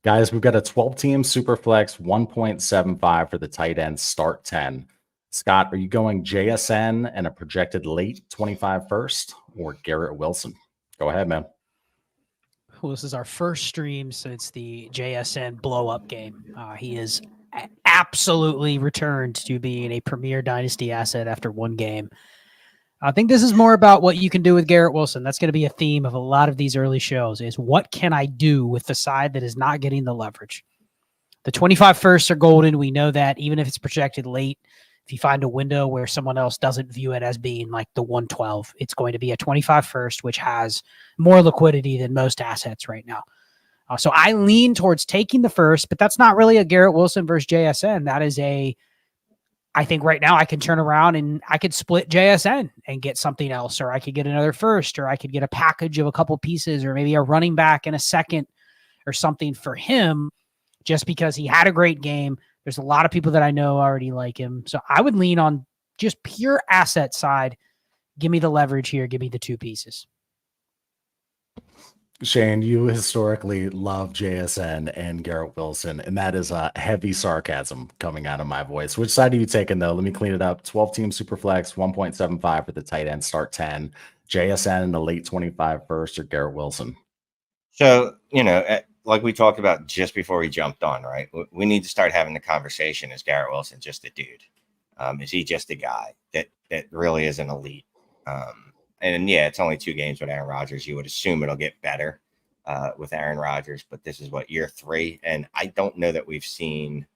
Guys, we've got a 12-team super flex, 1.75 for the tight end, start 10. Scott, are you going JSN and a projected late 25 first or Garrett Wilson? Go ahead, man. Well, this is our first stream since the JSN blow-up game. He is absolutely returned to being a premier dynasty asset after one game. I think this is more about what you can do with Garrett Wilson. That's going to be a theme of a lot of these early shows is what can I do with the side that is not getting the leverage? The 25 firsts are golden. We know that even if it's projected late, if you find a window where someone else doesn't view it as being like the 112, it's going to be a 25 first, which has more liquidity than most assets right now. So I lean towards taking the first, but that's not really a Garrett Wilson versus JSN. That is I think right now I can turn around and I could split JSN and get something else, or I could get another first, or I could get a package of a couple pieces, or maybe a running back in a second or something for him just because he had a great game. There's a lot of people that I know already like him. So I would lean on just pure asset side. Give me the leverage here. Give me the two pieces. Shane, you historically love JSN and Garrett Wilson, and that is a heavy sarcasm coming out of my voice. Which side are you taking, though? Let me clean it up. 12-team Superflex, 1.75 for the tight end, start 10. JSN in the late 25 first or Garrett Wilson? So, like we talked about just before we jumped on, right? We need to start having the conversation. Is Garrett Wilson just a dude? Is he just a guy that really is an elite? And yeah, it's only 2 games with Aaron Rodgers. You would assume it'll get better with Aaron Rodgers, but this is year 3. And I don't know that we've seen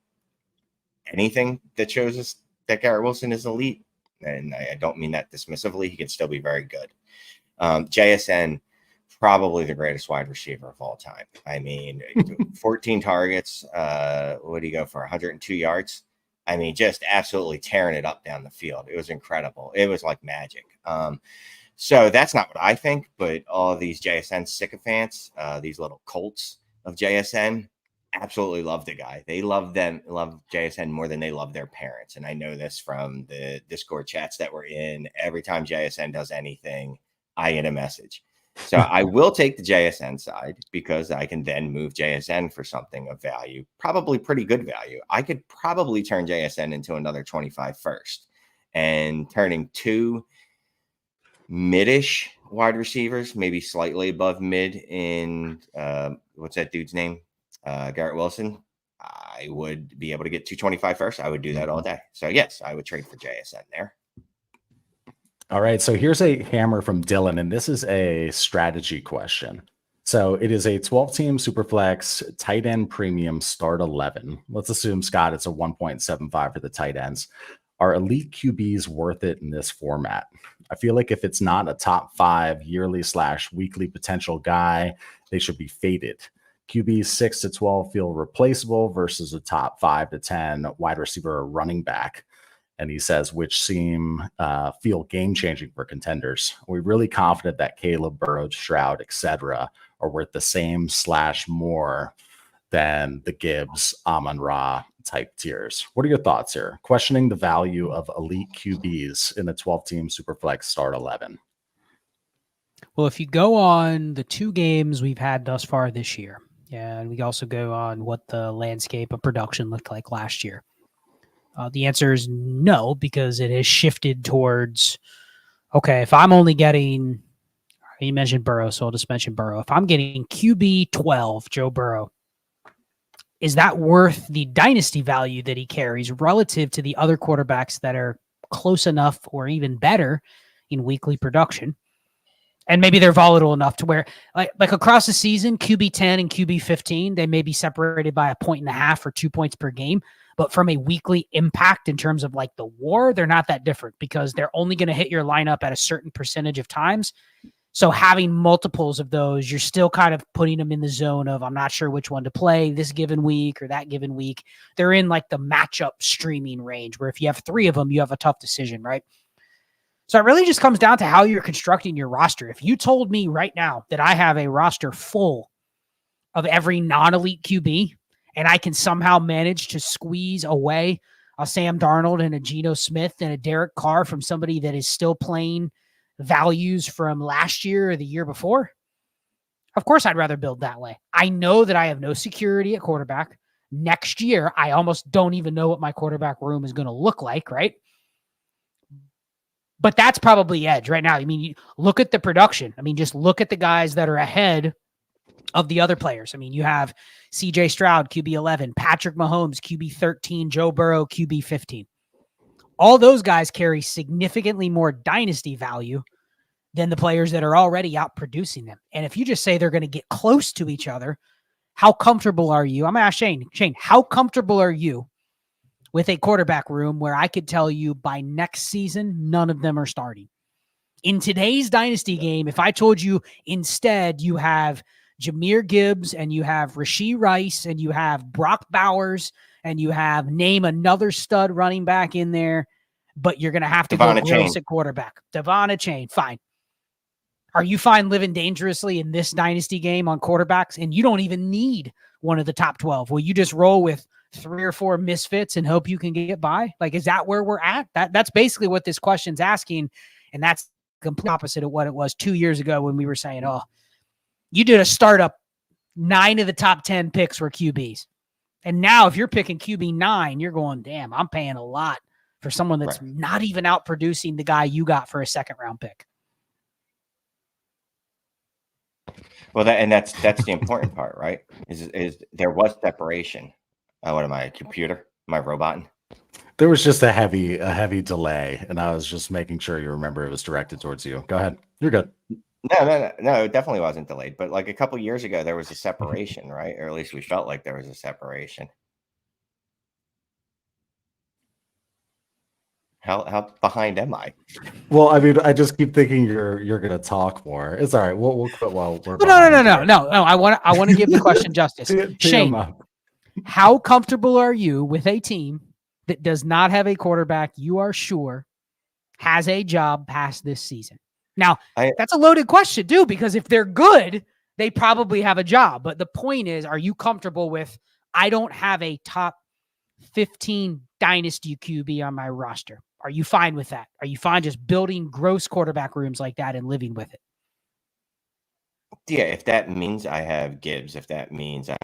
anything that shows us that Garrett Wilson is elite. And I don't mean that dismissively. He can still be very good. JSN, probably the greatest wide receiver of all time. I mean, 14 targets. What did he go for? 102 yards. I mean, just absolutely tearing it up down the field. It was incredible. It was like magic. So that's not what I think, but all of these JSN sycophants, these little cults of JSN, absolutely love the guy. They love JSN more than they love their parents. And I know this from the Discord chats that we're in. Every time JSN does anything, I get a message. So I will take the JSN side because I can then move JSN for something of value, probably pretty good value. I could probably turn JSN into another 25 first, and turning 2 mid-ish wide receivers, maybe slightly above mid in what's that dude's name? Garrett Wilson. I would be able to get 225 first. I would do that all day. So yes, I would trade for JSN there. All right, so here's a hammer from Dylan, and this is a strategy question. So it is a 12-team Superflex tight end premium start 11. Let's assume, Scott, it's a 1.75 for the tight ends. Are elite QBs worth it in this format? I feel like if it's not a top 5 yearly/weekly potential guy, they should be faded. QBs 6 to 12 feel replaceable versus a top 5 to 10 wide receiver or running back. And he says, which feel game-changing for contenders. Are we really confident that Caleb, Burrow, Stroud, etc. are worth the same/more than the Gibbs, Amon-Ra type tiers? What are your thoughts here? Questioning the value of elite QBs in the 12-team Superflex start 11. Well, if you go on the 2 games we've had thus far this year, and we also go on what the landscape of production looked like last year, the answer is no, because it has shifted towards, okay, if I'm only getting, you mentioned Burrow, so I'll just mention Burrow. If I'm getting QB 12, Joe Burrow, is that worth the dynasty value that he carries relative to the other quarterbacks that are close enough or even better in weekly production? And maybe they're volatile enough to where, like across the season, QB 10 and QB 15, they may be separated by 1.5 or 2 points per game. But from a weekly impact in terms of like the WAR, they're not that different because they're only going to hit your lineup at a certain percentage of times. So having multiples of those, you're still kind of putting them in the zone of, I'm not sure which one to play this given week or that given week. They're in like the matchup streaming range where if you have 3 of them, you have a tough decision, right? So it really just comes down to how you're constructing your roster. If you told me right now that I have a roster full of every non-elite QB, and I can somehow manage to squeeze away a Sam Darnold and a Geno Smith and a Derek Carr from somebody that is still playing values from last year or the year before, Of course, I'd rather build that way. I know that I have no security at quarterback. Next year, I almost don't even know what my quarterback room is going to look like, right? But that's probably edge right now. I mean, you look at the production. I mean, just look at the guys that are ahead of the other players. I mean, you have CJ Stroud, QB 11, Patrick Mahomes, QB 13, Joe Burrow, QB 15. All those guys carry significantly more dynasty value than the players that are already out producing them. And if you just say they're going to get close to each other, how comfortable are you? I'm going to ask Shane. Shane, how comfortable are you with a quarterback room where I could tell you by next season, none of them are starting? In today's dynasty game, if I told you instead you have Jahmyr Gibbs and you have Rashee Rice and you have Brock Bowers and you have name another stud running back in there, but you're going to have to go gross at quarterback. Devon Achane, fine. Are you fine living dangerously in this dynasty game on quarterbacks? And you don't even need one of the top 12. Will you just roll with 3 or 4 misfits and hope you can get by? Like, is that where we're at? That's basically what this question's asking. And that's complete opposite of what it was 2 years ago when we were saying, oh, you did a startup, 9 of the top 10 picks were QBs. And now if you're picking QB 9, you're going, damn, I'm paying a lot for someone that's not even out producing the guy you got for a second round pick. Well, that's the important part, right? Is there was separation. What am I, a computer? Am I roboting? There was just a heavy delay, and I was just making sure you remember it was directed towards you. Go ahead. You're good. No, it definitely wasn't delayed. But like a couple years ago, there was a separation, right? Or at least we felt like there was a separation. How behind am I? Well, I mean, I just keep thinking you're gonna talk more. It's all right. We'll quit while we're. No. I want to give the question justice. Shane, how comfortable are you with a team that does not have a quarterback you are sure has a job past this season? Now, that's a loaded question, too, because if they're good, they probably have a job. But the point is, are you comfortable with, I don't have a top 15 dynasty QB on my roster? Are you fine with that? Are you fine just building gross quarterback rooms like that and living with it? Yeah, if that means I have Gibbs, if that means I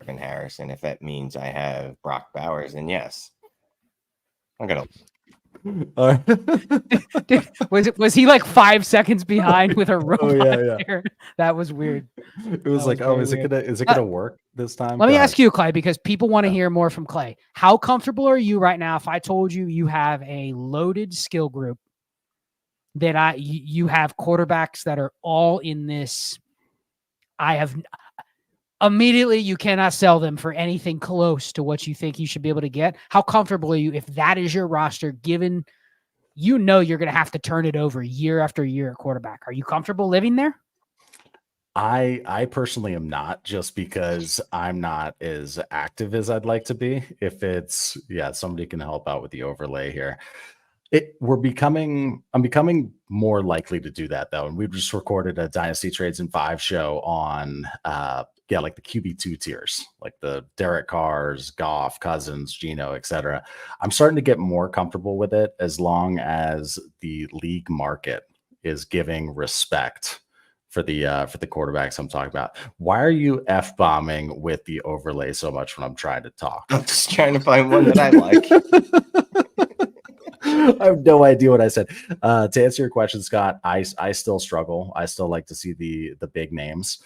have Harrison, if that means I have Brock Bowers, then yes. I'm going to... was he like 5 seconds behind with a robot? Yeah. That was weird. It was like, is it gonna work this time? Let me ask you, Clay, because people want to hear more from Clay. How comfortable are you right now if I told you you have a loaded skill group that you have quarterbacks that are all in this? I have immediately, you cannot sell them for anything close to what you think you should be able to get. How comfortable are you if that is your roster, given you're going to have to turn it over year after year at quarterback? Are you comfortable living there? I personally am not, just because I'm not as active as I'd like to be. If it's, somebody can help out with the overlay here. I'm becoming more likely to do that, though. And we just recorded a Dynasty Trades in 5 show on like the QB2 tiers, like the Derek Carrs, Goff, Cousins, Geno, etc. I'm starting to get more comfortable with it as long as the league market is giving respect for the quarterbacks I'm talking about. Why are you F-bombing with the overlay so much when I'm trying to talk? I'm just trying to find one that I like. I have no idea what I said. To answer your question, Scott, I still struggle. I still like to see the big names.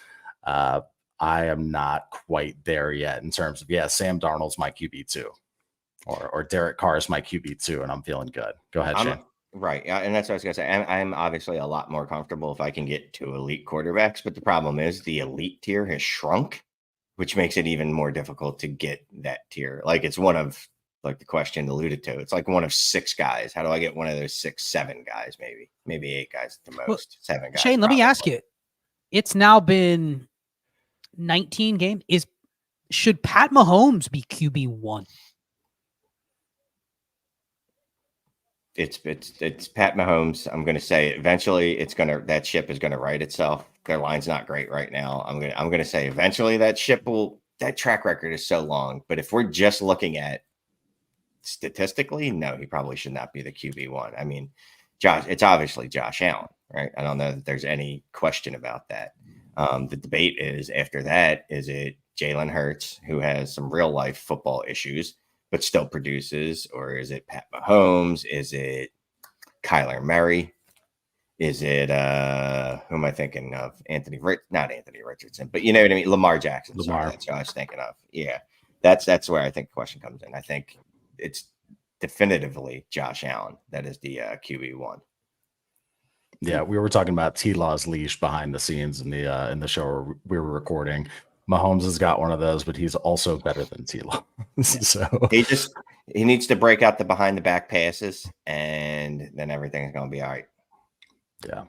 I am not quite there yet in terms of, Sam Darnold's my QB2 or Derek Carr is my QB2, and I'm feeling good. Go ahead, Shane. Right. And that's what I was going to say. I'm obviously a lot more comfortable if I can get to elite quarterbacks, but the problem is the elite tier has shrunk, which makes it even more difficult to get that tier. Like, it's one of, like the question alluded to, it's like one of 6 guys. How do I get one of those 6, 7 guys, maybe 8 guys at the most, well, 7 guys? Shane, let me ask you. It's now been 19 games. Should Pat Mahomes be QB1? It's Pat Mahomes. I'm going to say eventually that ship is going to right itself. Their line's not great right now. I'm going to say eventually that track record is so long. But if we're just looking at statistically, no, he probably should not be the QB1. I mean, It's obviously Josh Allen, right? I don't know that there's any question about that. The debate is after that, is it Jalen Hurts, who has some real life football issues, but still produces, or is it Pat Mahomes? Is it Kyler Murray? Is it who am I thinking of? Not Anthony Richardson, but you know what I mean? Lamar Jackson. Sorry, that's who I was thinking of. Yeah. That's where I think the question comes in. I think it's definitively Josh Allen that is the QB1. Yeah, we were talking about T-Law's leash behind the scenes in the show we were recording. Mahomes has got one of those, but he's also better than T-Law. So he needs to break out the behind the back passes, and then everything's going to be all right. Yeah.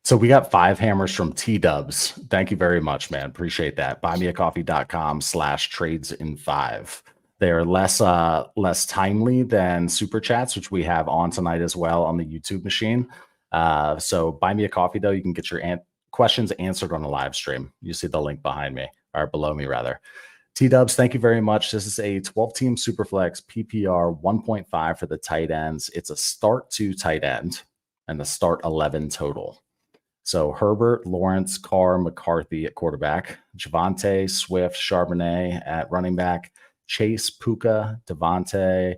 So we got 5 hammers from T-Dubs. Thank you very much, man. Appreciate that. buymeacoffee.com/tradesen5. They are less timely than super chats, which we have on tonight as well on the YouTube machine. So buy me a coffee, though. You can get your questions answered on the live stream. You see the link behind me, or below me, rather. T-Dubs, thank you very much. This is a 12-team Superflex PPR 1.5 for the tight ends. It's a start 2 tight end and the start 11 total. So Herbert, Lawrence, Carr, McCarthy at quarterback, Javonte, Swift, Charbonnet at running back, Chase, Puka, Devontae,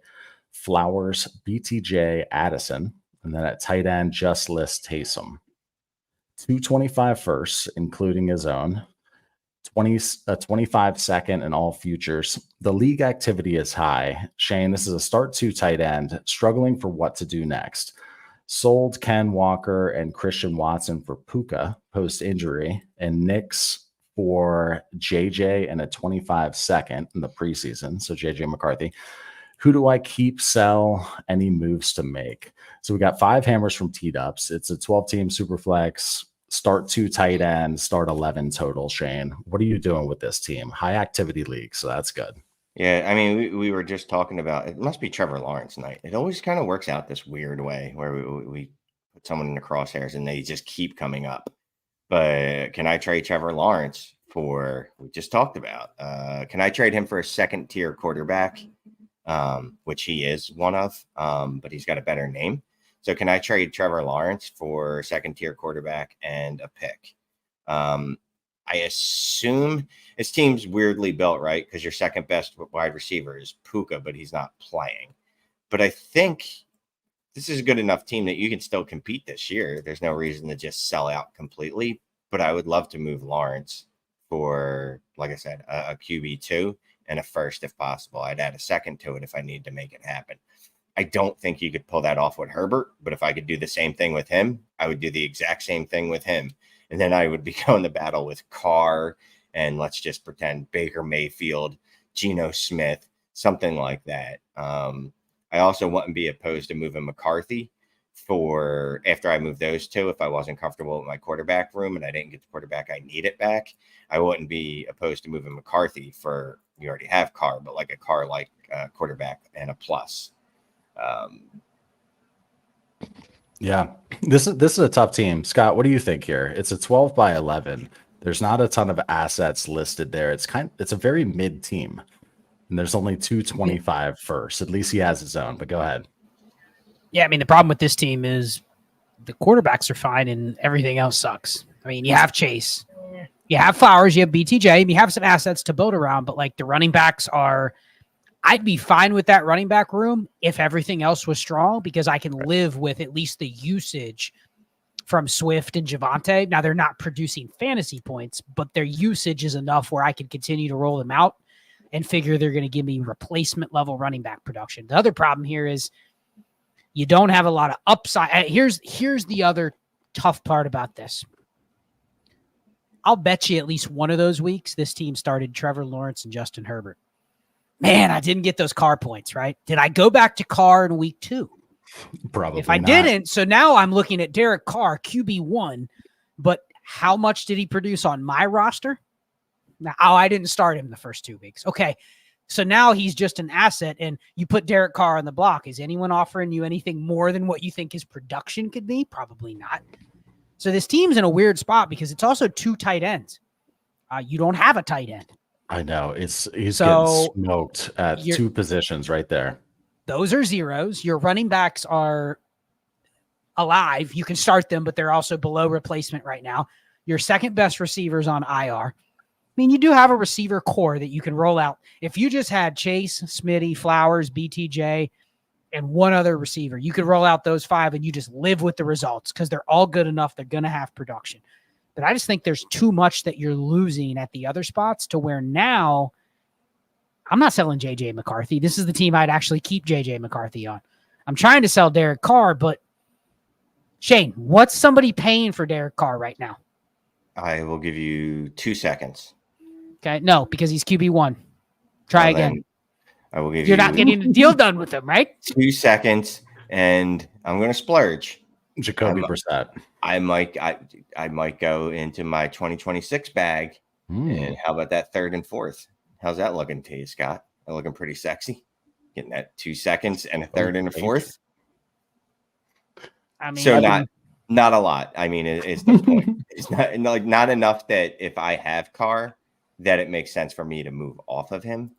Flowers, BTJ, Addison, and then at tight end, just list Taysom. 225 firsts, including his own, 25 second and all futures. The league activity is high. Shane, this is a start 2 tight end, struggling for what to do next. Sold Ken Walker and Christian Watson for Puka post-injury, and Knicks for JJ and a 25 second in the preseason. So JJ McCarthy. Who do I keep, sell, any moves to make? So we got 5 hammers from T-Dubs. It's a 12-team Superflex, start 2 tight end, start 11 total. Shane, what are you doing with this team? High activity league, so that's good. Yeah, I mean, we were just talking about, it must be Trevor Lawrence night. It always kind of works out this weird way where we put someone in the crosshairs and they just keep coming up. But can I trade Trevor Lawrence for, we just talked about, can I trade him for a second tier quarterback, which he is one of, but he's got a better name. So can I trade Trevor Lawrence for a second tier quarterback and a pick? I assume his team's weirdly built, right? Because your second best wide receiver is Puka, but he's not playing. But I think this is a good enough team that you can still compete this year. There's no reason to just sell out completely. But I would love to move Lawrence for, like I said, a QB2 and a first if possible. I'd add a second to it if I need to make it happen. I don't think you could pull that off with Herbert, but if I could do the same thing with him, I would do the exact same thing with him. And then I would be going to battle with Carr and let's just pretend Baker Mayfield, Geno Smith, something like that. I also wouldn't be opposed to moving McCarthy for after I move those two. If I wasn't comfortable with my quarterback room and I didn't get the quarterback I needed back, I wouldn't be opposed to moving McCarthy for, you already have Carr, but like a Carr-like quarterback and a plus. Yeah, this is a tough team. Scott, what do you think here? It's a 12 by 11. There's not a ton of assets listed there. It's a very mid team, and there's only 225 first. At least he has his own. But go ahead. Yeah, I mean the problem with this team is the quarterbacks are fine and everything else sucks. I mean, you have Chase, you have Flowers, you have BTJ, and you have some assets to build around. But like the running backs are. I'd be fine with that running back room if everything else was strong because I can live with at least the usage from Swift and Javonte. Now, they're not producing fantasy points, but their usage is enough where I can continue to roll them out and figure they're going to give me replacement level running back production. The other problem here is you don't have a lot of upside. Here's the other tough part about this. I'll bet you at least one of those weeks this team started Trevor Lawrence and Justin Herbert. Man, I didn't get those Carr points, right? Did I go back to Carr in week 2? Probably if I not. didn't, so now I'm looking at Derek Carr, QB1, but how much did he produce on my roster? Now, I didn't start him the first 2 weeks. Okay, so now he's just an asset, and you put Derek Carr on the block. Is anyone offering you anything more than what you think his production could be? Probably not. So this team's in a weird spot because it's also 2 tight ends. You don't have a tight end. I know he's getting smoked at 2 positions right there. Those are zeros. Your running backs are alive. You can start them, but they're also below replacement right now. Your second best receivers on IR. I mean, you do have a receiver core that you can roll out. If you just had Chase, Smitty, Flowers, BTJ, and one other receiver, you could roll out those 5 and you just live with the results because they're all good enough. They're going to have production. But I just think there's too much that you're losing at the other spots to where now I'm not selling JJ McCarthy. This is the team I'd actually keep JJ McCarthy on. I'm trying to sell Derek Carr, but Shane, what's somebody paying for Derek Carr right now? I will give you 2 seconds. Okay. No, because he's QB1. Try again. I will give You're not getting the deal done with him, right? 2 seconds, and I'm going to splurge. Jacoby Brissett. I might go into my 2026 bag. And how about that 3rd and 4th? How's that looking to you, Scott? They're looking pretty sexy. Getting that 2 seconds and a 3rd and a 4th. I mean, so not a lot. I mean, it's the point. It's not enough that if I have Carr, that it makes sense for me to move off of him.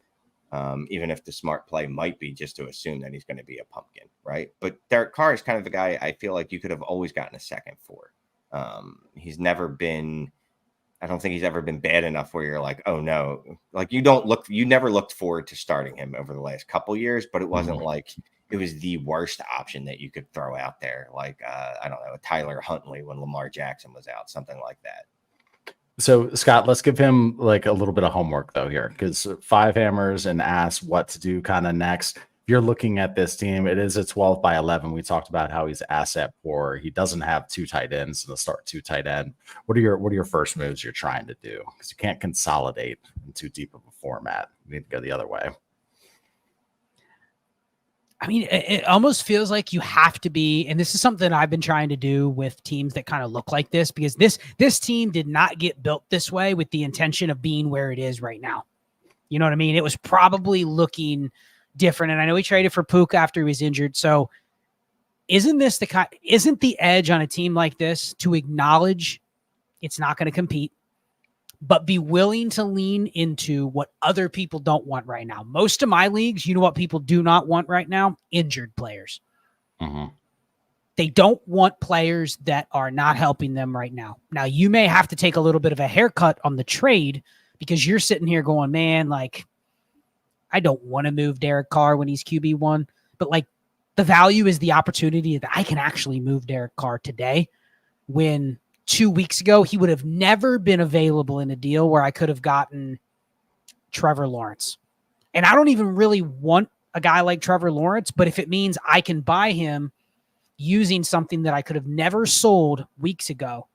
Even if the smart play might be just to assume that he's going to be a pumpkin, right? But Derek Carr is kind of the guy I feel like you could have always gotten a second for. He's never been, I don't think he's ever been bad enough where you're like, oh no, like you never looked forward to starting him over the last couple years, but it wasn't like it was the worst option that you could throw out there. Like, I don't know, Tyler Huntley when Lamar Jackson was out, something like that. So, Scott, let's give him like a little bit of homework, though, here, because 5 hammers and ask what to do kind of next. If you're looking at this team, it is a 12 by 11. We talked about how he's asset poor. He doesn't have 2 tight ends in the start 2 tight end. What are your first moves you're trying to do? Because you can't consolidate in too deep of a format. You need to go the other way. I mean, it almost feels like you have to be, and this is something I've been trying to do with teams that kind of look like this, because this team did not get built this way with the intention of being where it is right now. You know what I mean? It was probably looking different. And I know he traded for Puka after he was injured. So isn't the edge on a team like this to acknowledge it's not going to compete, but be willing to lean into what other people don't want right now? Most of my leagues, you know what people do not want right now? Injured players. They don't want players that are not helping them right now. Now, you may have to take a little bit of a haircut on the trade because you're sitting here going, man, like, I don't want to move Derek Carr when he's QB1, but like the value is the opportunity that I can actually move Derek Carr today when 2 weeks ago, he would have never been available in a deal where I could have gotten Trevor Lawrence. And I don't even really want a guy like Trevor Lawrence, but if it means I can buy him using something that I could have never sold weeks ago,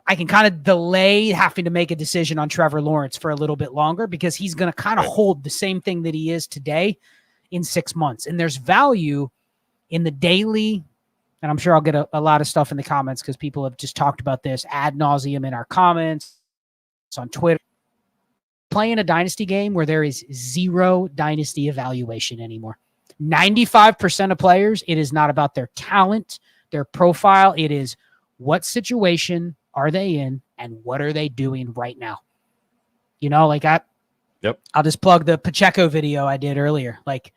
I can kind of delay having to make a decision on Trevor Lawrence for a little bit longer because he's going to kind of hold the same thing that he is today in 6 months. And there's value in the daily. And I'm sure I'll get a lot of stuff in the comments because people have just talked about this ad nauseum in our comments. It's on Twitter. Playing a dynasty game where there is zero dynasty evaluation anymore. 95% of players, it is not about their talent, their profile. It is what situation are they in and what are they doing right now? You know, like I'll just plug the Pacheco video I did earlier. Like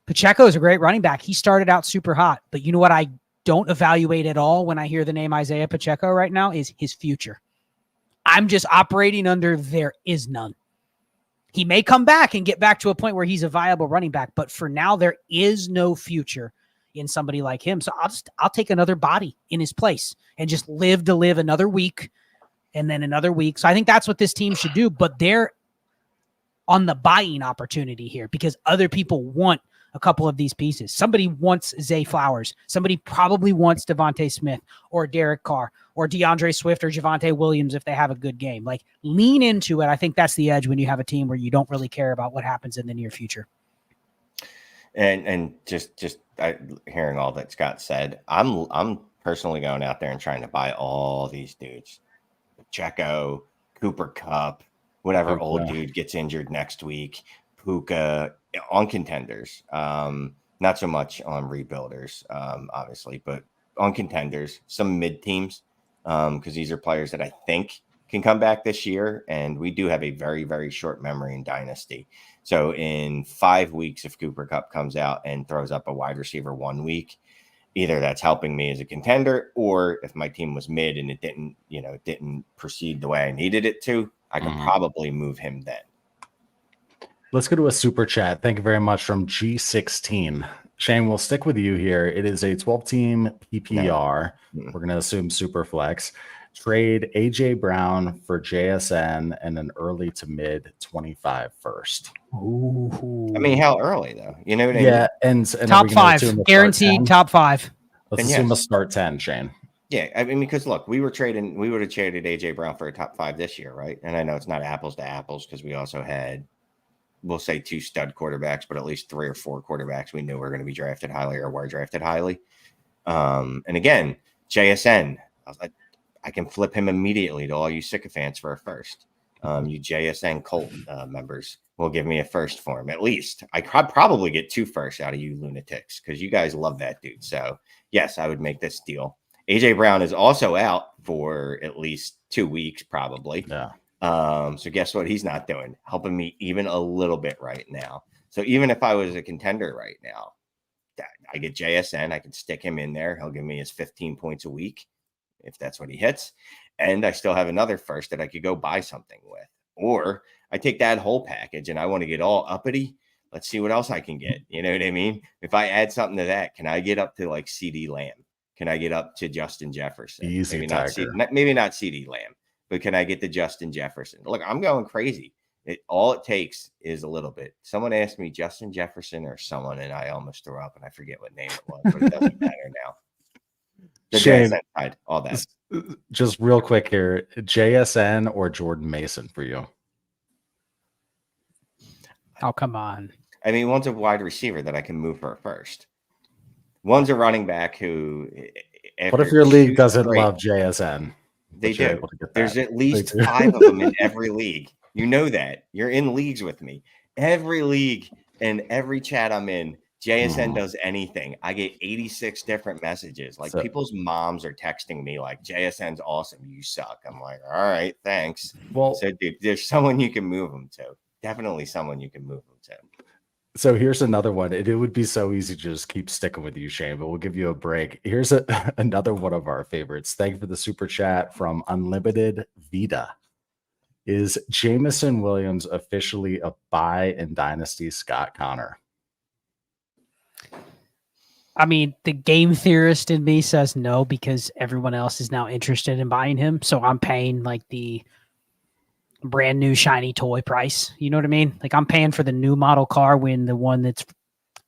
Pacheco is a great running back. He started out super hot, but you know what I don't evaluate at all when I hear the name Isaiah Pacheco right now is his future. I'm just operating under there is none. He may come back and get back to a point where he's a viable running back, but for now there is no future in somebody like him. So I'll take another body in his place and just live another week and then another week. So I think that's what this team should do, but they're on the buying opportunity here because other people want a couple of these pieces. Somebody wants Zay Flowers. Somebody probably wants Devontae Smith or Derek Carr or DeAndre Swift or Javonte Williams if they have a good game. Like lean into it. I think that's the edge when you have a team where you don't really care about what happens in the near future. And just hearing all that Scott said, I'm personally going out there and trying to buy all these dudes. Pacheco, Cooper Kupp, whatever old dude gets injured next week, Puka, on contenders. Not so much on rebuilders, obviously, but on contenders, some mid teams, because these are players that I think can come back this year. And we do have a very, very short memory in Dynasty. So in 5 weeks, if Cooper Kupp comes out and throws up a wide receiver 1 week, either that's helping me as a contender, or if my team was mid and it didn't proceed the way I needed it to, I could probably move him then. Let's go to a super chat. Thank you very much from G16. Shane, we'll stick with you here. It is a 12-team PPR. No. We're going to assume super flex. Trade AJ Brown for JSN and an early to mid 25 first. Ooh. I mean, how early though? You know what I mean? Yeah, and Top 5, guaranteed top 5. Let's And assume yes. a start 10, Shane. Yeah, I mean, because look, we would have traded AJ Brown for a top 5 this year, right? And I know it's not apples to apples because we also had, we'll say 2 stud quarterbacks, but at least 3 or 4 quarterbacks we knew were going to be drafted highly or were drafted highly. And again, JSN, I can flip him immediately to all you sycophants for a first. You JSN Colt members will give me a first for him. At least I could probably get 2 firsts out of you lunatics because you guys love that dude. So yes, I would make this deal. AJ Brown is also out for at least 2 weeks, probably. Yeah. So guess what? He's not doing, helping me even a little bit right now. So even if I was a contender right now, I get JSN, I can stick him in there. He'll give me his 15 points a week if that's what he hits. And I still have another first that I could go buy something with. Or I take that whole package and I want to get all uppity. Let's see what else I can get. You know what I mean? If I add something to that, can I get up to like CD Lamb? Can I get up to Justin Jefferson? Easy, maybe not CD Lamb, but can I get to Justin Jefferson? Look, I'm going crazy. All it takes is a little bit. Someone asked me Justin Jefferson or someone, and I almost threw up, and I forget what name it was, but it doesn't matter now. The Shane, JSN side, all that. Just real quick here, JSN or Jordan Mason for you? Oh, come on. I mean, one's a wide receiver that I can move for first. One's a running back who. What if your league doesn't love JSN? They do. There's at least 5 of them in every league. You know that. You're in leagues with me. Every league and every chat I'm in, JSN does anything. I get 86 different messages. Like people's moms are texting me like, JSN's awesome. You suck. I'm like, all right, thanks. Well, so dude, there's someone you can move them to. Definitely someone you can move them to. So here's another one. It would be so easy to just keep sticking with you, Shane, but we'll give you a break. Here's another one of our favorites. Thank you for the super chat from Unlimited Vita. Is Jamison Williams officially a buy in Dynasty, Scott Connor? I mean, the game theorist in me says no because everyone else is now interested in buying him. So I'm paying like the brand new shiny toy price. You know what I mean? Like I'm paying for the new model car when the one that's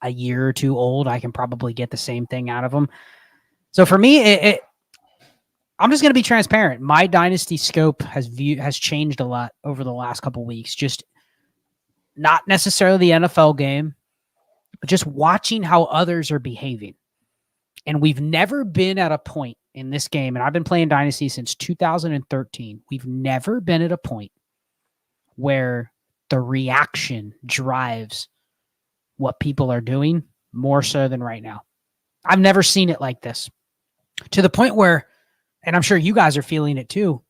a year or 2 old, I can probably get the same thing out of them. So for me, I'm just going to be transparent. My dynasty scope has changed a lot over the last couple of weeks. Just not necessarily the NFL game, but just watching how others are behaving. And we've never been at a point in this game, and I've been playing Dynasty since 2013. We've never been at a point where the reaction drives what people are doing more so than right now. I've never seen it like this. To the point where, and I'm sure you guys are feeling it too,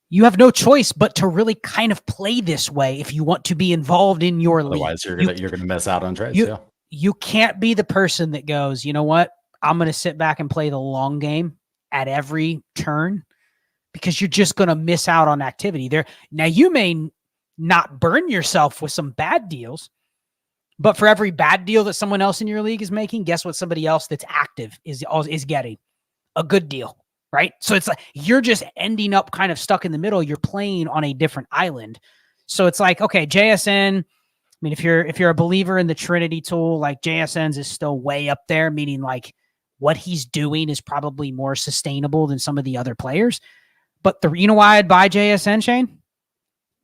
you have no choice but to really kind of play this way if you want to be involved in your league. Otherwise, you're gonna miss out on trades. You can't be the person that goes, you know what? I'm going to sit back and play the long game at every turn because you're just going to miss out on activity there. Now, you may not burn yourself with some bad deals, but for every bad deal that someone else in your league is making, guess what? Somebody else that's active is getting a good deal. Right. So it's like you're just ending up kind of stuck in the middle. You're playing on a different island. So it's like, okay, JSN. I mean, if you're a believer in the Trinity tool, like JSN's is still way up there, meaning like what he's doing is probably more sustainable than some of the other players. But you know why I'd buy JSN, Shane?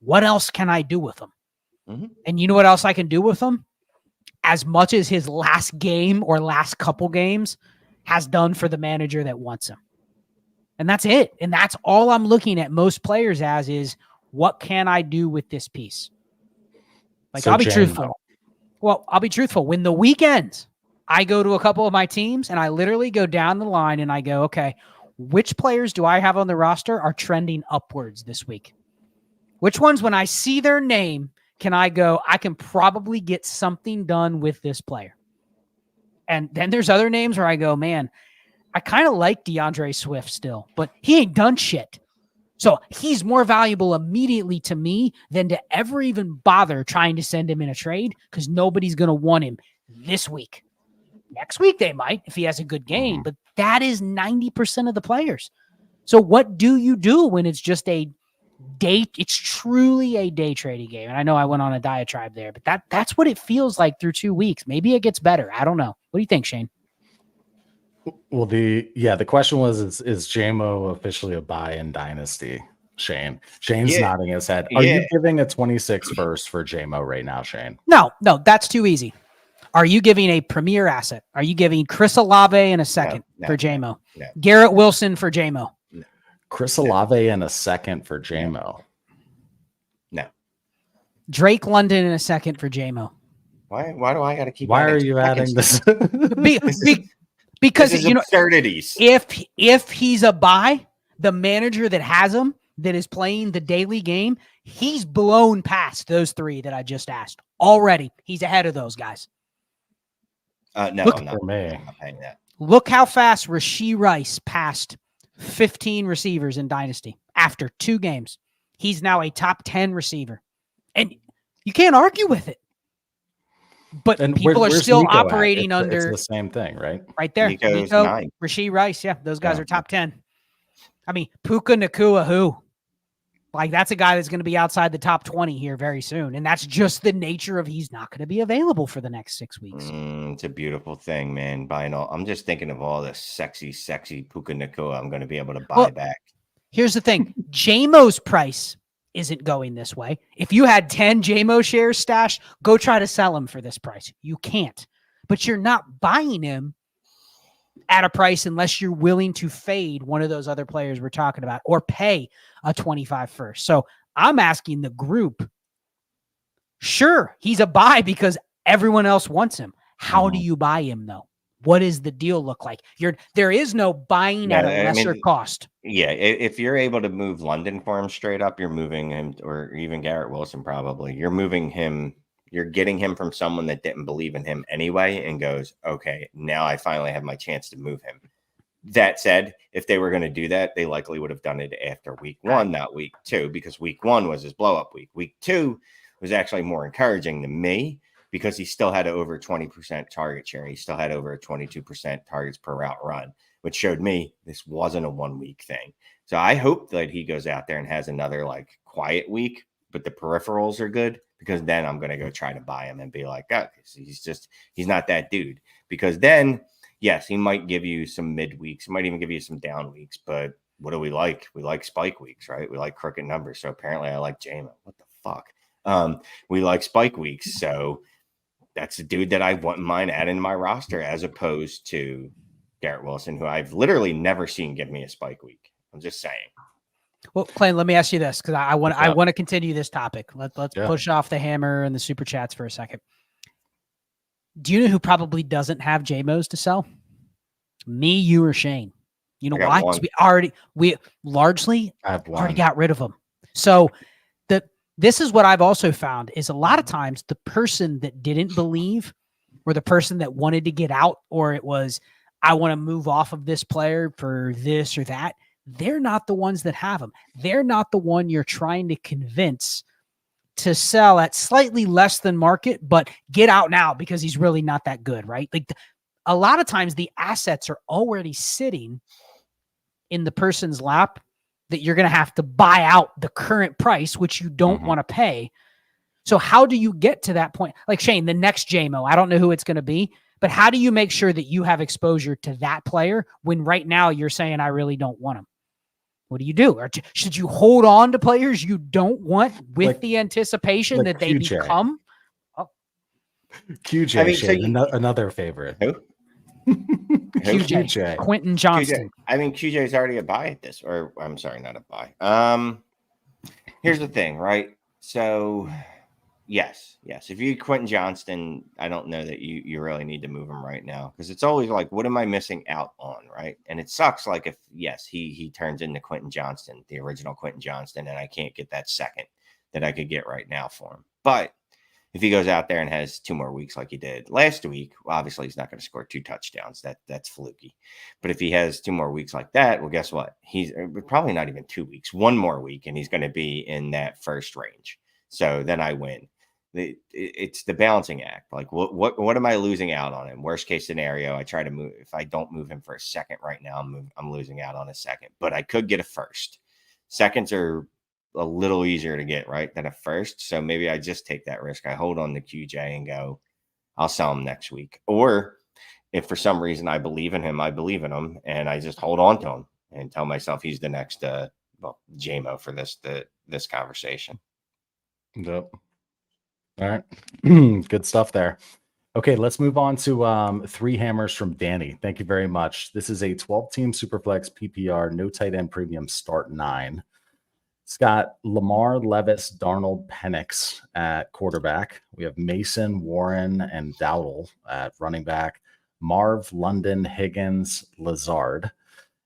What else can I do with him? Mm-hmm. And you know what else I can do with him? As much as his last game or last couple games has done for the manager that wants him. And that's it. And that's all I'm looking at most players as is, what can I do with this piece? Like, so I'll be truthful. Well, I'll be truthful. When the week ends, I go to a couple of my teams and I literally go down the line and I go, okay, which players do I have on the roster are trending upwards this week? Which ones, when I see their name, can I go, I can probably get something done with this player? And then there's other names where I go, man, I kind of like DeAndre Swift still, but he ain't done shit. So he's more valuable immediately to me than to ever even bother trying to send him in a trade because nobody's going to want him this week. Next week they might if he has a good game, but that is 90% of the players. So what do you do when it's just a day? It's truly a day trading game. And I know I went on a diatribe there, but that's what it feels like through 2 weeks. Maybe it gets better. I don't know. What do you think, Shane? Well, the question was, is JMO officially a buy in Dynasty? Shane's nodding his head. Are you giving a 26 first for JMO right now, Shane? No, that's too easy. Are you giving a premier asset? Are you giving Chris Olave in a second for JMO? No. Garrett Wilson for JMO? No. Chris Olave in a second for JMO? No. Drake London in a second for JMO? Why do I got to keep? Why are you adding this? Because this is absurdities. If he's a buy, the manager that has him that is playing the daily game, he's blown past those three that I just asked already. He's ahead of those guys. No, look, I'm not. For me. I'm not paying that. Look how fast Rashee Rice passed 15 receivers in Dynasty after 2 games. He's now a top 10 receiver. And you can't argue with it. But And people are still Nico operating under it's the same thing, right? right there. Nico, Rashee Rice. Yeah, those guys are top 10. I mean, Puka Nacua, who? Like, that's a guy that's going to be outside the top 20 here very soon. And that's just the nature of he's not going to be available for the next 6 weeks. It's a beautiful thing, man. Buying all. I'm just thinking of all the sexy Puka Nacua I'm going to be able to buy back. Here's the thing. JMO's price isn't going this way. If you had 10 JMO shares stashed, go try to sell him for this price. You can't. But you're not buying him at a price unless you're willing to fade one of those other players we're talking about or pay a 25 first. So I'm asking the group, sure, he's a buy because everyone else wants him. How do you buy him though? What does the deal look like? There is no buying at a lesser cost. Yeah, if you're able to move London for him straight up, you're moving him, or even Garrett Wilson probably. You're moving him. You're getting him from someone that didn't believe in him anyway and goes, okay, now I finally have my chance to move him. That said, if they were going to do that, they likely would have done it after week 1, not week 2, because week 1 was his blow up week. Week 2 was actually more encouraging to me because he still had over 20% target share. He still had over 22% targets per route run, which showed me this wasn't a 1 week thing. So I hope that he goes out there and has another like quiet week, but the peripherals are good, because then I'm going to go try to buy him and be like, oh, he's not that dude. Because then, yes, he might give you some mid weeks. He might even give you some down weeks. But what do we like? We like spike weeks, right? We like crooked numbers. So apparently I like JMO. What the fuck? We like spike weeks. So that's the dude that I want mine add in my roster, as opposed to Garrett Wilson, who I've literally never seen give me a spike week. I'm just saying. Well, Clayton, let me ask you this, because I want to continue this topic. Let's push off the hammer and the super chats for a second. Do you know who probably doesn't have JMOs to sell? Me, you, or Shane. You know why? Because we largely already got rid of them. So this is what I've also found is a lot of times the person that didn't believe, or the person that wanted to get out, or it was, I want to move off of this player for this or that, they're not the ones that have them. They're not the one you're trying to convince to sell at slightly less than market, but get out now because he's really not that good, right? Like a lot of times the assets are already sitting in the person's lap that you're going to have to buy out the current price, which you don't want to pay. So how do you get to that point? Like Shane, the next JMO, I don't know who it's going to be, but how do you make sure that you have exposure to that player when right now you're saying, I really don't want him? What do you do? Or should you hold on to players you don't want with the anticipation that they become? Oh. QJ, another favorite. Who? QJ. Quentin Johnston. QJ's already a buy at this, or I'm sorry, not a buy. Here's the thing, right? So yes. If you Quentin Johnston, I don't know that you really need to move him right now, because it's always like, what am I missing out on, right? And it sucks. Like if he turns into Quentin Johnston, the original Quentin Johnston, and I can't get that second that I could get right now for him. But If he goes out there and has 2 more weeks like he did last week, well, obviously he's not going to score 2 touchdowns. That's fluky. But if he has 2 more weeks like that, well, guess what? He's probably not even 2 weeks, 1 more week, and he's going to be in that first range. So then I win. It's the balancing act. Like, what am I losing out on him? Worst case scenario, I try to move. If I don't move him for a second right now, I'm losing out on a second. But I could get a first. Seconds are a little easier to get, right, than a first. So maybe I just take that risk. I hold on to QJ and go, I'll sell him next week. Or if for some reason I believe in him, and I just hold on to him and tell myself he's the next JMO for this conversation. Yep. All right. Good stuff there. Okay, let's move on to 3 hammers from Danny. Thank you very much. This is a 12-team Superflex PPR, no tight end premium, start 9. It's got Lamar, Levis, Darnold, Penix at quarterback. We have Mason, Warren, and Dowdle at running back. Marv, London, Higgins, Lazard,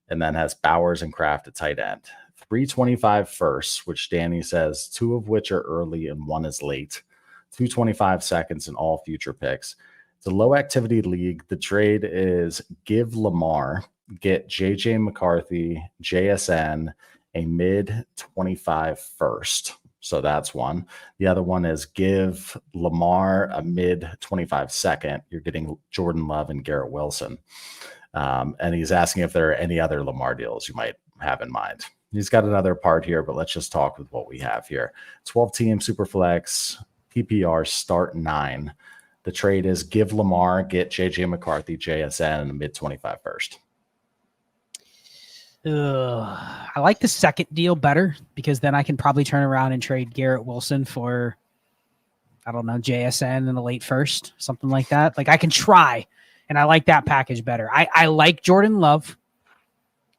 and then has Bowers and Kraft at tight end. 325 firsts, which Danny says 2 of which are early and 1 is late. 225 seconds in all future picks. It's a low activity league. The trade is give Lamar, get JJ McCarthy, JSN, a mid 25 first. So that's one. The other one is give Lamar a mid 25 second. You're getting Jordan Love and Garrett Wilson. And he's asking if there are any other Lamar deals you might have in mind. He's got another part here, but let's just talk with what we have here. 12-team Superflex PPR start 9. The trade is give Lamar, get JJ McCarthy, JSN, and a mid 25 first. I like the second deal better because then I can probably turn around and trade Garrett Wilson for, I don't know, JSN in the late first, something like that. Like I can try, and I like that package better. I like Jordan Love.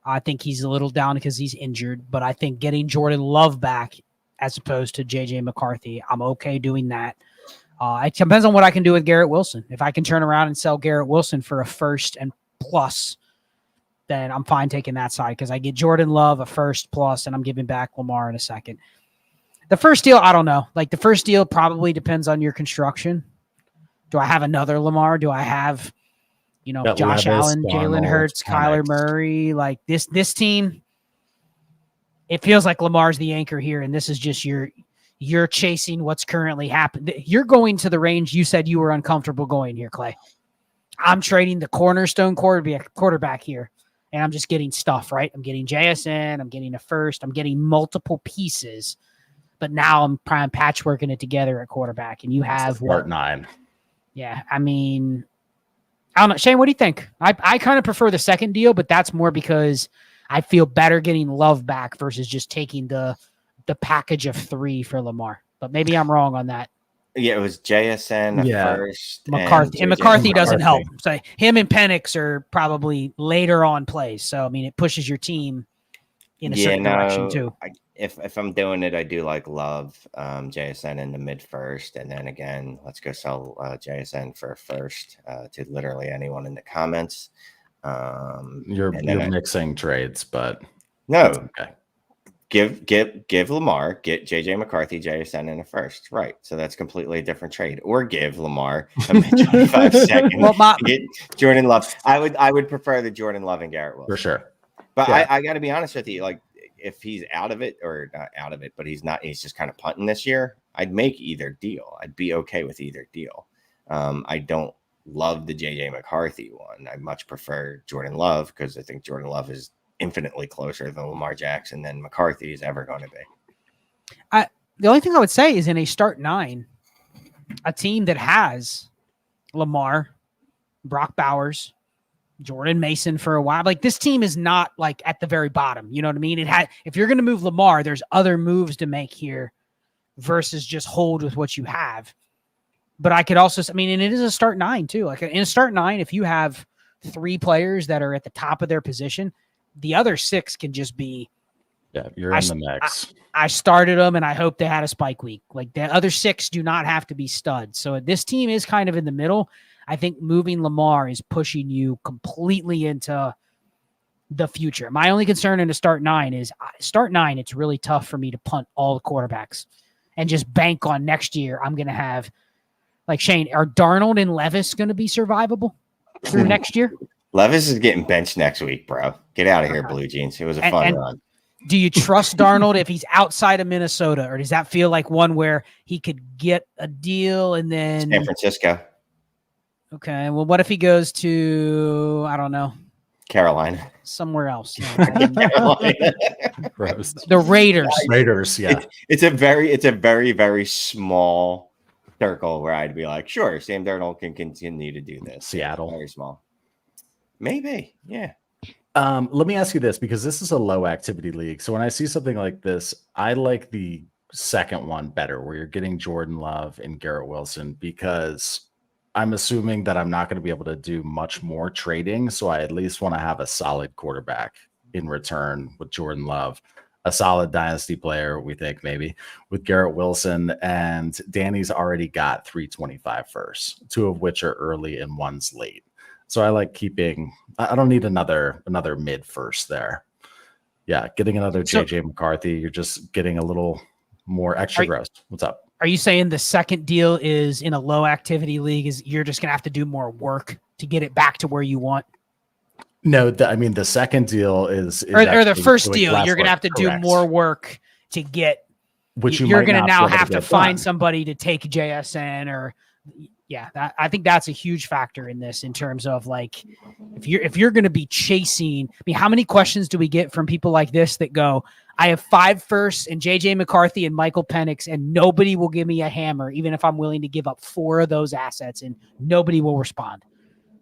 I think he's a little down because he's injured, but I think getting Jordan Love back as opposed to JJ McCarthy, I'm okay doing that. It depends on what I can do with Garrett Wilson. If I can turn around and sell Garrett Wilson for a first and plus, then I'm fine taking that side because I get Jordan Love a first plus, and I'm giving back Lamar in a second. The first deal, I don't know. Like the first deal probably depends on your construction. Do I have another Lamar? Do I have, Josh Allen, Jalen Hurts, Kyler Murray? Like this team, it feels like Lamar's the anchor here, and this is just you're chasing what's currently happened. You're going to the range you said you were uncomfortable going here, Clay. I'm trading the cornerstone quarterback here. And I'm just getting stuff, right? I'm getting JSN. I'm getting a first. I'm getting multiple pieces. But now I'm patchworking it together at quarterback. And you have start 9. Yeah. I mean, I don't know. Shane, what do you think? I kind of prefer the second deal, but that's more because I feel better getting Love back versus just taking the package of 3 for Lamar. But maybe I'm wrong on that. Yeah, it was JSN first. McCarthy. And McCarthy doesn't help. So him and Penix are probably later on plays. So, I mean, it pushes your team in a certain direction, too. If I'm doing it, I do like Love, JSN in the mid first. And then again, let's go sell JSN for a first to literally anyone in the comments. You're mixing trades, but. No. Okay. Give Lamar, get JJ McCarthy, JSN in a first. Right. So that's completely a different trade. Or give Lamar a mid 25 second. Get Jordan Love. I would prefer the Jordan Love and Garrett Wilson. For sure. But yeah. I got to be honest with you. Like if he's out of it or not out of it, but he's just kind of punting this year, I'd make either deal. I'd be okay with either deal. I don't love the JJ McCarthy one. I much prefer Jordan Love because I think Jordan Love is infinitely closer than Lamar Jackson than McCarthy is ever going to be. The only thing I would say is in a start 9, a team that has Lamar, Brock Bowers, Jordan Mason for a while, like this team is not like at the very bottom. You know what I mean? If you're going to move Lamar, there's other moves to make here versus just hold with what you have. But I could also, and it is a start 9 too. Like in a start 9, if you have 3 players that are at the top of their position, the other 6 can just be. Yeah, you're in the mix. I started them, and I hope they had a spike week. Like the other 6 do not have to be studs. So this team is kind of in the middle. I think moving Lamar is pushing you completely into the future. My only concern in a start 9 is it's really tough for me to punt all the quarterbacks and just bank on next year. I'm going to have Like Shane, are Darnold and Levis going to be survivable through next year? Levis is getting benched next week, bro. Get out of here, Okay. Blue Jeans. It was a fun run. Do you trust Darnold if he's outside of Minnesota, or does that feel like one where he could get a deal and then San Francisco, okay? Well, what if he goes to, I don't know, Carolina, somewhere else? Carolina. Gross. The Raiders. Raiders, yeah. It's a very, very small circle where I'd be like, sure, Sam Darnold can continue to do this. Seattle. Very small. Maybe, yeah. Let me ask you this, because this is a low activity league. So when I see something like this, I like the second one better, where you're getting Jordan Love and Garrett Wilson, because I'm assuming that I'm not going to be able to do much more trading. So I at least want to have a solid quarterback in return with Jordan Love, a solid dynasty player, we think maybe, with Garrett Wilson. And Danny's already got 325 firsts, 2 of which are early and 1's late. So I like keeping, I don't need another mid first there. Yeah, getting another JJ McCarthy, you're just getting a little more extra gross. What's up? Are you saying the second deal is in a low activity league, is you're just going to have to do more work to get it back to where you want? No, I mean, the second deal is or the first deal, you're going to have to correct. do more work to get, which you're going to now have to get find done. somebody to take JSN or, yeah, I think that's a huge factor in this, in terms of like, if you're going to be chasing, I mean, how many questions do we get from people like this that go, I have 5 firsts and JJ McCarthy and Michael Penix, and nobody will give me a hammer, even if I'm willing to give up 4 of those assets, and nobody will respond.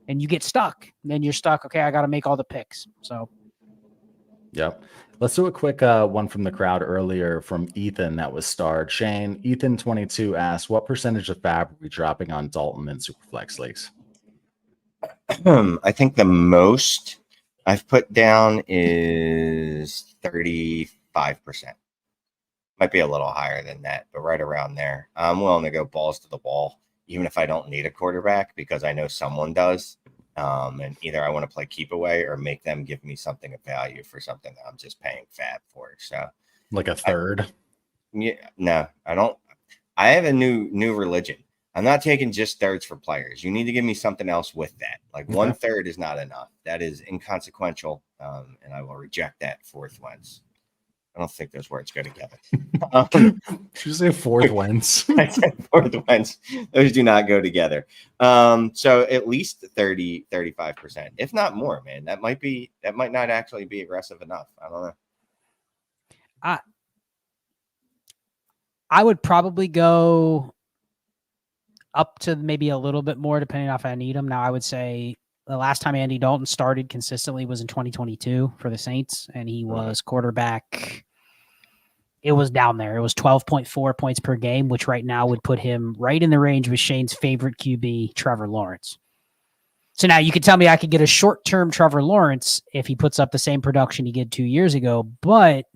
And you get stuck. And then you're stuck. Okay, I got to make all the picks. So, yep. Let's do a quick one from the crowd earlier from Ethan that was starred. Shane, Ethan 22 asked, what percentage of fab are we dropping on Dalton in Superflex leagues? I think the most I've put down is 35%. Might be a little higher than that, but right around there. I'm willing to go balls to the wall, even if I don't need a quarterback, because I know someone does. And either I want to play keep away or make them give me something of value for something that I'm just paying fab for. So, like a third? No, I don't. I have a new religion. I'm not taking just thirds for players. You need to give me something else with that. Like 1/3 is not enough. That is inconsequential, and I will reject that fourth wins. I don't think those words go together. Did you say fourth wins? I said fourth wins. Those do not go together. So at least 30, 35%, if not more, man. That might not actually be aggressive enough. I don't know. I would probably go up to maybe a little bit more, depending on if I need them. Now, I would say the last time Andy Dalton started consistently was in 2022 for the Saints, and he was quarterback. It was down there. It was 12.4 points per game, which right now would put him right in the range with Shane's favorite QB, Trevor Lawrence. So now you could tell me I could get a short-term Trevor Lawrence if he puts up the same production he did 2 years ago. But,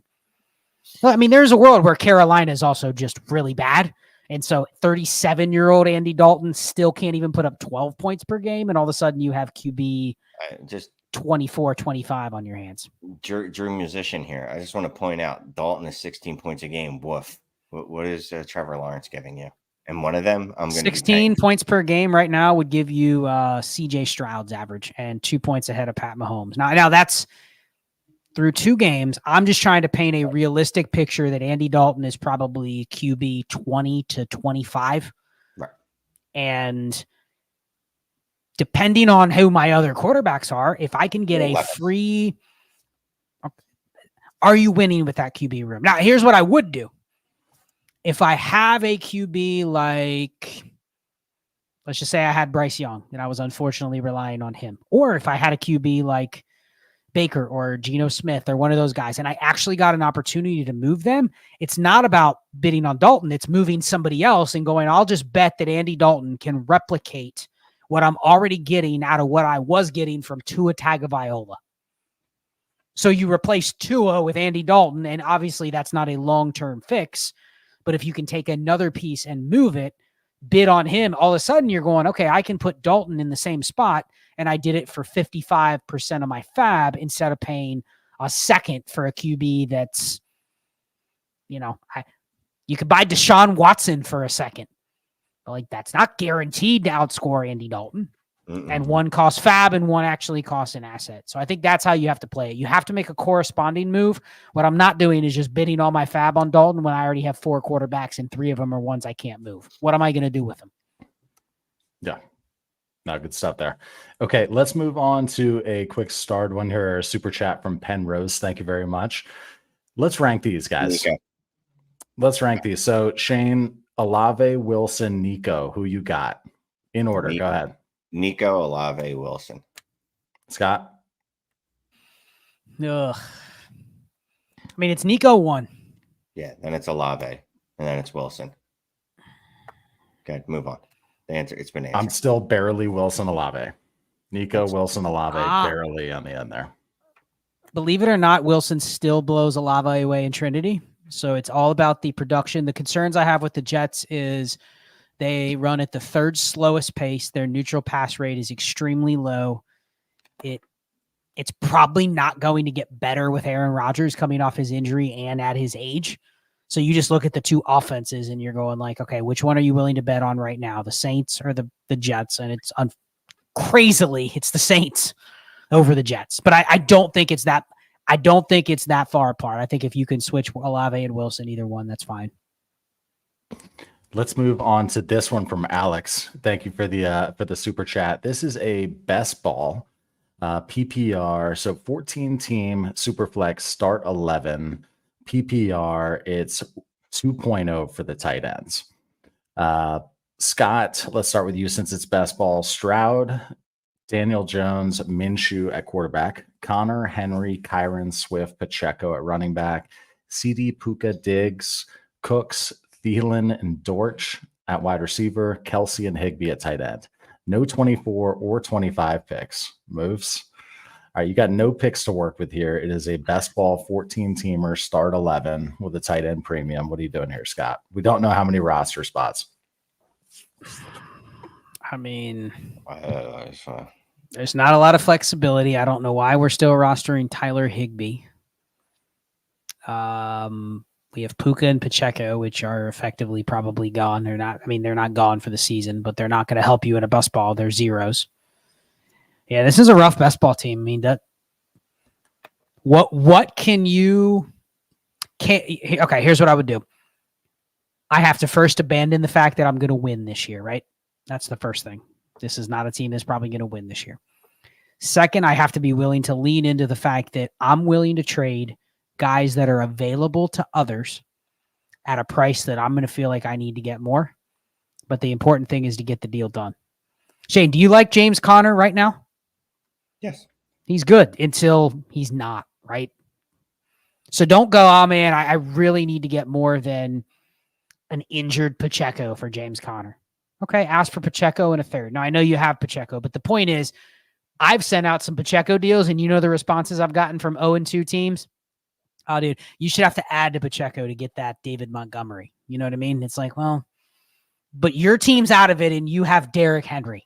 well, I mean, there's a world where Carolina is also just really bad. And so 37-year-old Andy Dalton still can't even put up 12 points per game. And all of a sudden you have QB just 24, 25 on your hands. Drew Musician here. I just want to point out Dalton is 16 points a game. Woof. What is Trevor Lawrence giving you? And one of them, I'm going to 16 points per game right now would give you CJ Stroud's average and 2 points ahead of Pat Mahomes. Now that's through 2 games. I'm just trying to paint a realistic picture that Andy Dalton is probably QB 20 to 25. Right. And depending on who my other quarterbacks are, if I can get a free, are you winning with that QB room? Now, here's what I would do. If I have a QB like, let's just say I had Bryce Young and I was unfortunately relying on him, or if I had a QB like Baker or Geno Smith or one of those guys, and I actually got an opportunity to move them, it's not about bidding on Dalton. It's moving somebody else and going, I'll just bet that Andy Dalton can replicate what I'm already getting out of what I was getting from Tua Tagovailoa. So you replace Tua with Andy Dalton, and obviously that's not a long-term fix, but if you can take another piece and move it, bid on him, all of a sudden you're going, okay, I can put Dalton in the same spot, and I did it for 55% of my fab instead of paying a second for a QB that's, you could buy Deshaun Watson for a second. But like that's not guaranteed to outscore Andy Dalton. Mm-mm. And one costs fab and one actually costs an asset. So I think that's how you have to play it. You have to make a corresponding move. What I'm not doing is just bidding all my fab on Dalton when I already have 4 quarterbacks and 3 of them are ones I can't move. What am I going to do with them? Yeah. No, good stuff there. Okay, let's move on to a quick start one here. Super chat from Penrose. Thank you very much. Let's rank these guys. Nico. Let's rank these. So Shane, Olave, Wilson, Nico, who you got? In order. Nico. Go ahead. Nico, Olave, Wilson. Scott? Ugh. I mean, it's Nico 1. Yeah, then it's Olave, and then it's Wilson. Okay, move on. The answer, it's been answered. I'm still barely Wilson, Olave. Nico, Wilson, Olave, barely on the end there. Believe it or not, Wilson still blows Olave away in Trinity. So it's all about the production. The concerns I have with the Jets is they run at the 3rd slowest pace. Their neutral pass rate is extremely low. It's probably not going to get better with Aaron Rodgers coming off his injury and at his age. So you just look at the 2 offenses and you're going like, okay, which one are you willing to bet on right now? The Saints or the Jets? And it's crazily, it's the Saints over the Jets. But I don't think it's that. I don't think it's that far apart. I think if you can switch Olave and Wilson, either one, that's fine. Let's move on to this one from Alex. Thank you for the super chat. This is a best ball PPR. So 14 team Superflex start 11 PPR. It's 2.0 for the tight ends. Scott, let's start with you since it's best ball. Stroud, Daniel Jones, Minshew at quarterback, Connor, Henry, Kyron, Swift, Pacheco at running back, CD, Puka, Diggs, Cooks, Thielen, and Dortch at wide receiver, Kelsey and Higbee at tight end. No 24 or 25 picks. Moves. All right, you got no picks to work with here. It is a best ball 14-teamer, start 11 with a tight end premium. What are you doing here, Scott? We don't know how many roster spots. I mean, there's not a lot of flexibility. I don't know why we're still rostering Tyler Higbee. We have Puka and Pacheco, which are effectively probably gone. They're not gone for the season, but they're not going to help you in a best ball. They're zeros. Yeah, this is a rough best ball team. I mean, okay, here's what I would do. I have to first abandon the fact that I'm going to win this year, right? That's the first thing. This is not a team that's probably going to win this year. Second, I have to be willing to lean into the fact that I'm willing to trade guys that are available to others at a price that I'm going to feel like I need to get more. But the important thing is to get the deal done. Shane, do you like James Conner right now? Yes. He's good until he's not, right? So don't go, oh man, I really need to get more than an injured Pacheco for James Conner. Okay, ask for Pacheco in a third. Now, I know you have Pacheco, but the point is, I've sent out some Pacheco deals, and you know the responses I've gotten from 0-2 teams? Oh, dude, you should have to add to Pacheco to get that David Montgomery. You know what I mean? It's like, well, but your team's out of it, and you have Derrick Henry.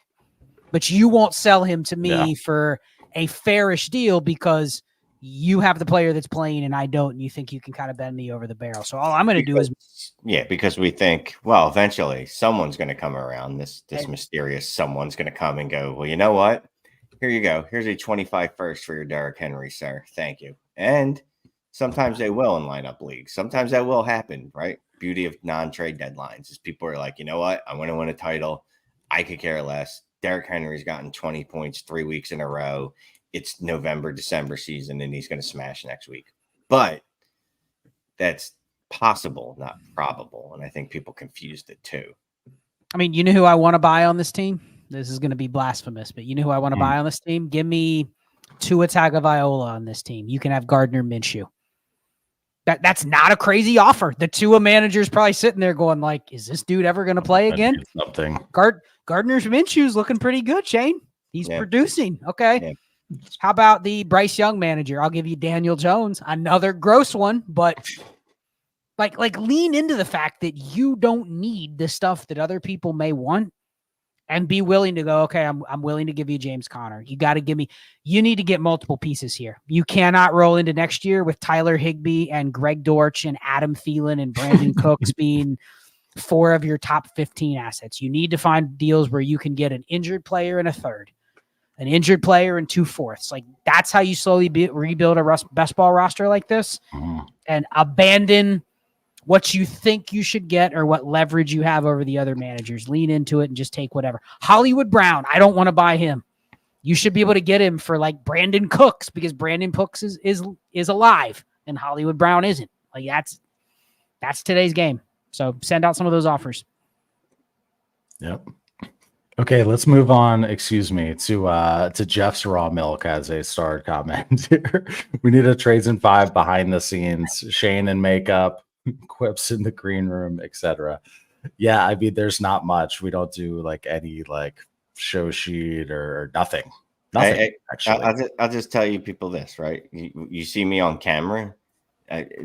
But you won't sell him to me for a fairish deal because you have the player that's playing and I don't, and you think you can kind of bend me over the barrel. So all I'm going to do is... Yeah, because we think, well, eventually someone's going to come around. This mysterious someone's going to come and go, well, you know what? Here you go. Here's a 25 first for your Derrick Henry, sir. Thank you. And sometimes they will in lineup leagues. Sometimes that will happen, right? Beauty of non-trade deadlines is people are like, you know what? I want to win a title. I could care less. Derrick Henry's gotten 20 points 3 weeks in a row. It's November, December season, and he's going to smash next week. But that's possible, not probable. And I think people confused it too. I mean, you know who I want to buy on this team? This is going to be blasphemous, but you know who I want to buy on this team? Give me Tua Tagovailoa on this team. You can have Gardner Minshew. That's not a crazy offer. The Tua manager's probably sitting there going like, is this dude ever going to play again? Something. Gardner Minshew's looking pretty good, Shane. He's producing. Okay. Yeah. How about the Bryce Young manager? I'll give you Daniel Jones, another gross one, but like lean into the fact that you don't need the stuff that other people may want and be willing to go, okay, I'm willing to give you James Conner. You got to give me, you need to get multiple pieces here. You cannot roll into next year with Tyler Higbee and Greg Dortch and Adam Thielen and Brandon Cooks being 4 of your top 15 assets. You need to find deals where you can get an injured player and a third, an injured player and 2/4. Like that's how you slowly rebuild a best ball roster like this, and abandon what you think you should get or what leverage you have over the other managers. Lean into it and just take whatever. Hollywood Brown, I don't want to buy him. You should be able to get him for like Brandon Cooks, because Brandon Cooks is alive and Hollywood Brown isn't. Like that's today's game. So send out some of those offers. Yep. Okay, let's move on. Excuse me, to Jeff's raw milk as a starred comment here. We need a trades in 5 behind the scenes. Shane in makeup, quips in the green room, etc. Yeah, I mean, there's not much. We don't do like any like show sheet or nothing. Actually, I'll just tell you people this, right? You see me on camera,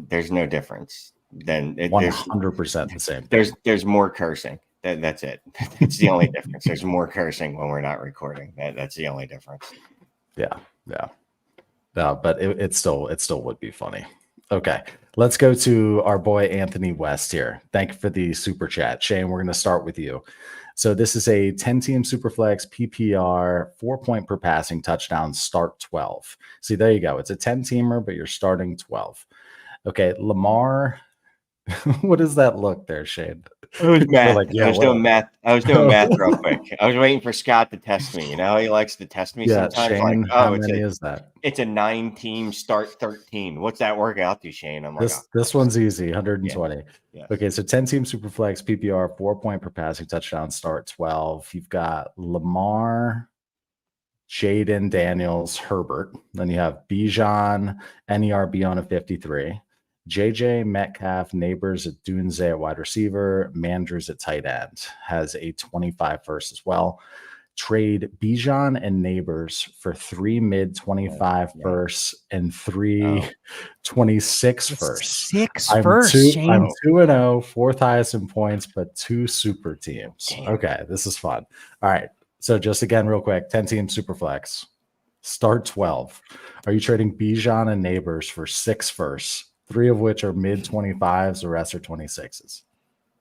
there's no difference. Then 100% the same. There's more cursing. That's it. That's the only difference. There's more cursing when we're not recording. That's the only difference. Yeah. No, but it still would be funny. Okay, let's go to our boy Anthony West here. Thank you for the super chat. Shane, we're going to start with you. So this is a 10-team Superflex PPR, 4-point per passing touchdown, start 12. See, there you go. It's a 10-teamer, but you're starting 12. Okay, Lamar. What does that look there, Shane? I was doing math. I was doing math real quick. I was waiting for Scott to test me. You know, he likes to test me sometimes. Shane, like, how many is that? It's a 9-team start 13. What's that work out to, Shane? I'm like, this one's easy, 120. Yeah. Okay, so 10-team Superflex PPR, 4-point per passing touchdown, start 12. You've got Lamar, Jaden Daniels, Herbert. Then you have Bijan, NERB on a 53. JJ Metcalf, Neighbors at Dunze at wide receiver, Mandrews at tight end, has a 25 first as well. Trade Bijan and Neighbors for 3 mid 25 firsts and 3 26 firsts. 6 firsts. I'm 2-0, 4th highest in points, but 2 super teams. Damn. Okay, this is fun. All right. So just again, real quick, 10-team Superflex. Start 12. Are you trading Bijan and Neighbors for 6 firsts? 3 of which are mid 25s, the rest are 26s.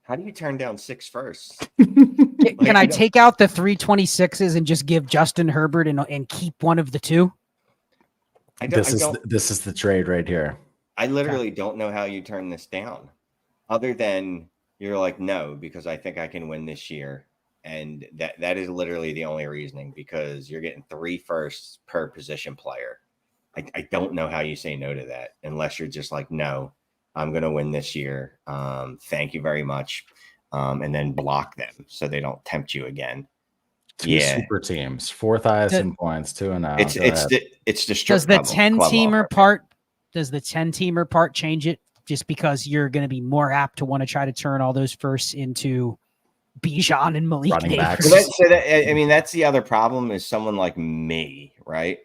how do you turn down 6 firsts? Can I take out the 326s and just give Justin Herbert and keep one of the 2? This is the trade right here. I literally don't know how you turn this down, other than you're like, no, because I think I can win this year. And that is literally the only reasoning, because you're getting 3 firsts per position player. I don't know how you say no to that, unless you're just like, no, I'm going to win this year. Thank you very much. And then block them so they don't tempt you again. 2 super teams, 4th highest in points, 2-0. It's the strip does the 10-teamer part? Does the 10-teamer part change it? Just because you're going to be more apt to want to try to turn all those firsts into Bijan and Malik Neighbors. I mean, that's the other problem, is someone like me, right?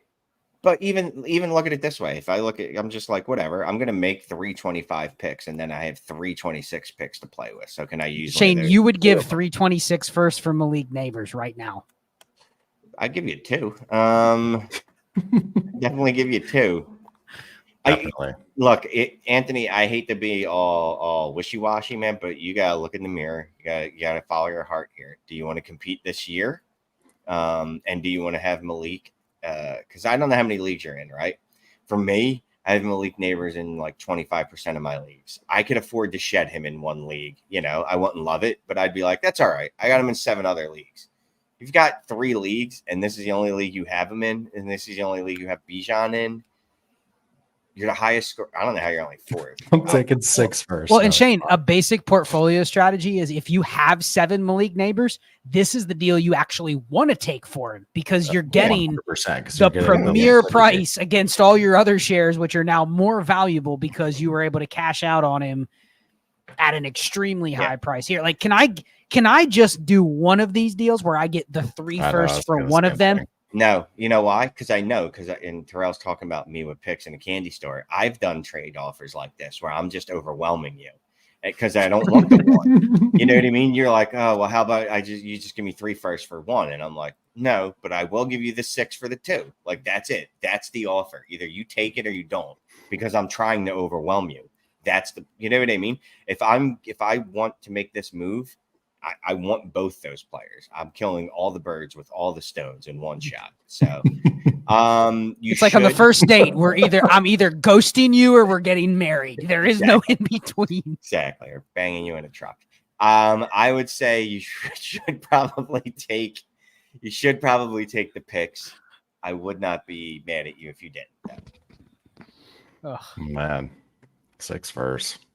But even look at it this way. If I look at, I'm just like, whatever, I'm going to make 325 picks, and then I have 326 picks to play with. So can I use Shane? You would give 326 first for Malik Neighbors right now? I'd give you 2. Definitely give you 2. Look, Anthony, I hate to be all wishy-washy, man, but you gotta look in the mirror. You gotta follow your heart here. Do you want to compete this year? And do you want to have Malik? Because I don't know how many leagues you're in, right? For me, I have Malik Neighbors in like 25% of my leagues. I could afford to shed him in 1 league. You know, I wouldn't love it, but I'd be like, that's all right. I got him in 7 other leagues. You've got 3 leagues, and this is the only league you have him in, and this is the only league you have Bijan in. You're the highest score. I don't know how you're only 4th. I'm taking 6 first. Well, and Shane, a basic portfolio strategy is if you have 7 Malik Neighbors, this is the deal you actually want to take for him, because you're getting the premier price against all your other shares, which are now more valuable because you were able to cash out on him at an extremely high price. Here, like, can I just do one of these deals where I get the 3 firsts for one of them? No, you know why? Because and Terrell's talking about me with picks in a candy store. I've done trade offers like this where I'm just overwhelming you because I don't want the 1. You know what I mean? You're like, oh, well, how about you just give me 3 firsts for 1? And I'm like, no, but I will give you the 6 for the 2. Like, that's it. That's the offer. Either you take it or you don't, because I'm trying to overwhelm you. That's the, you know what I mean? If I want to make this move, I want both those players. I'm killing all the birds with all the stones in one shot. So, It's like on the first date, I'm either ghosting you or we're getting married. There is no in between. Exactly, or banging you in a truck. I would say you should probably take the picks. I would not be mad at you if you didn't. Oh, man, 6 first.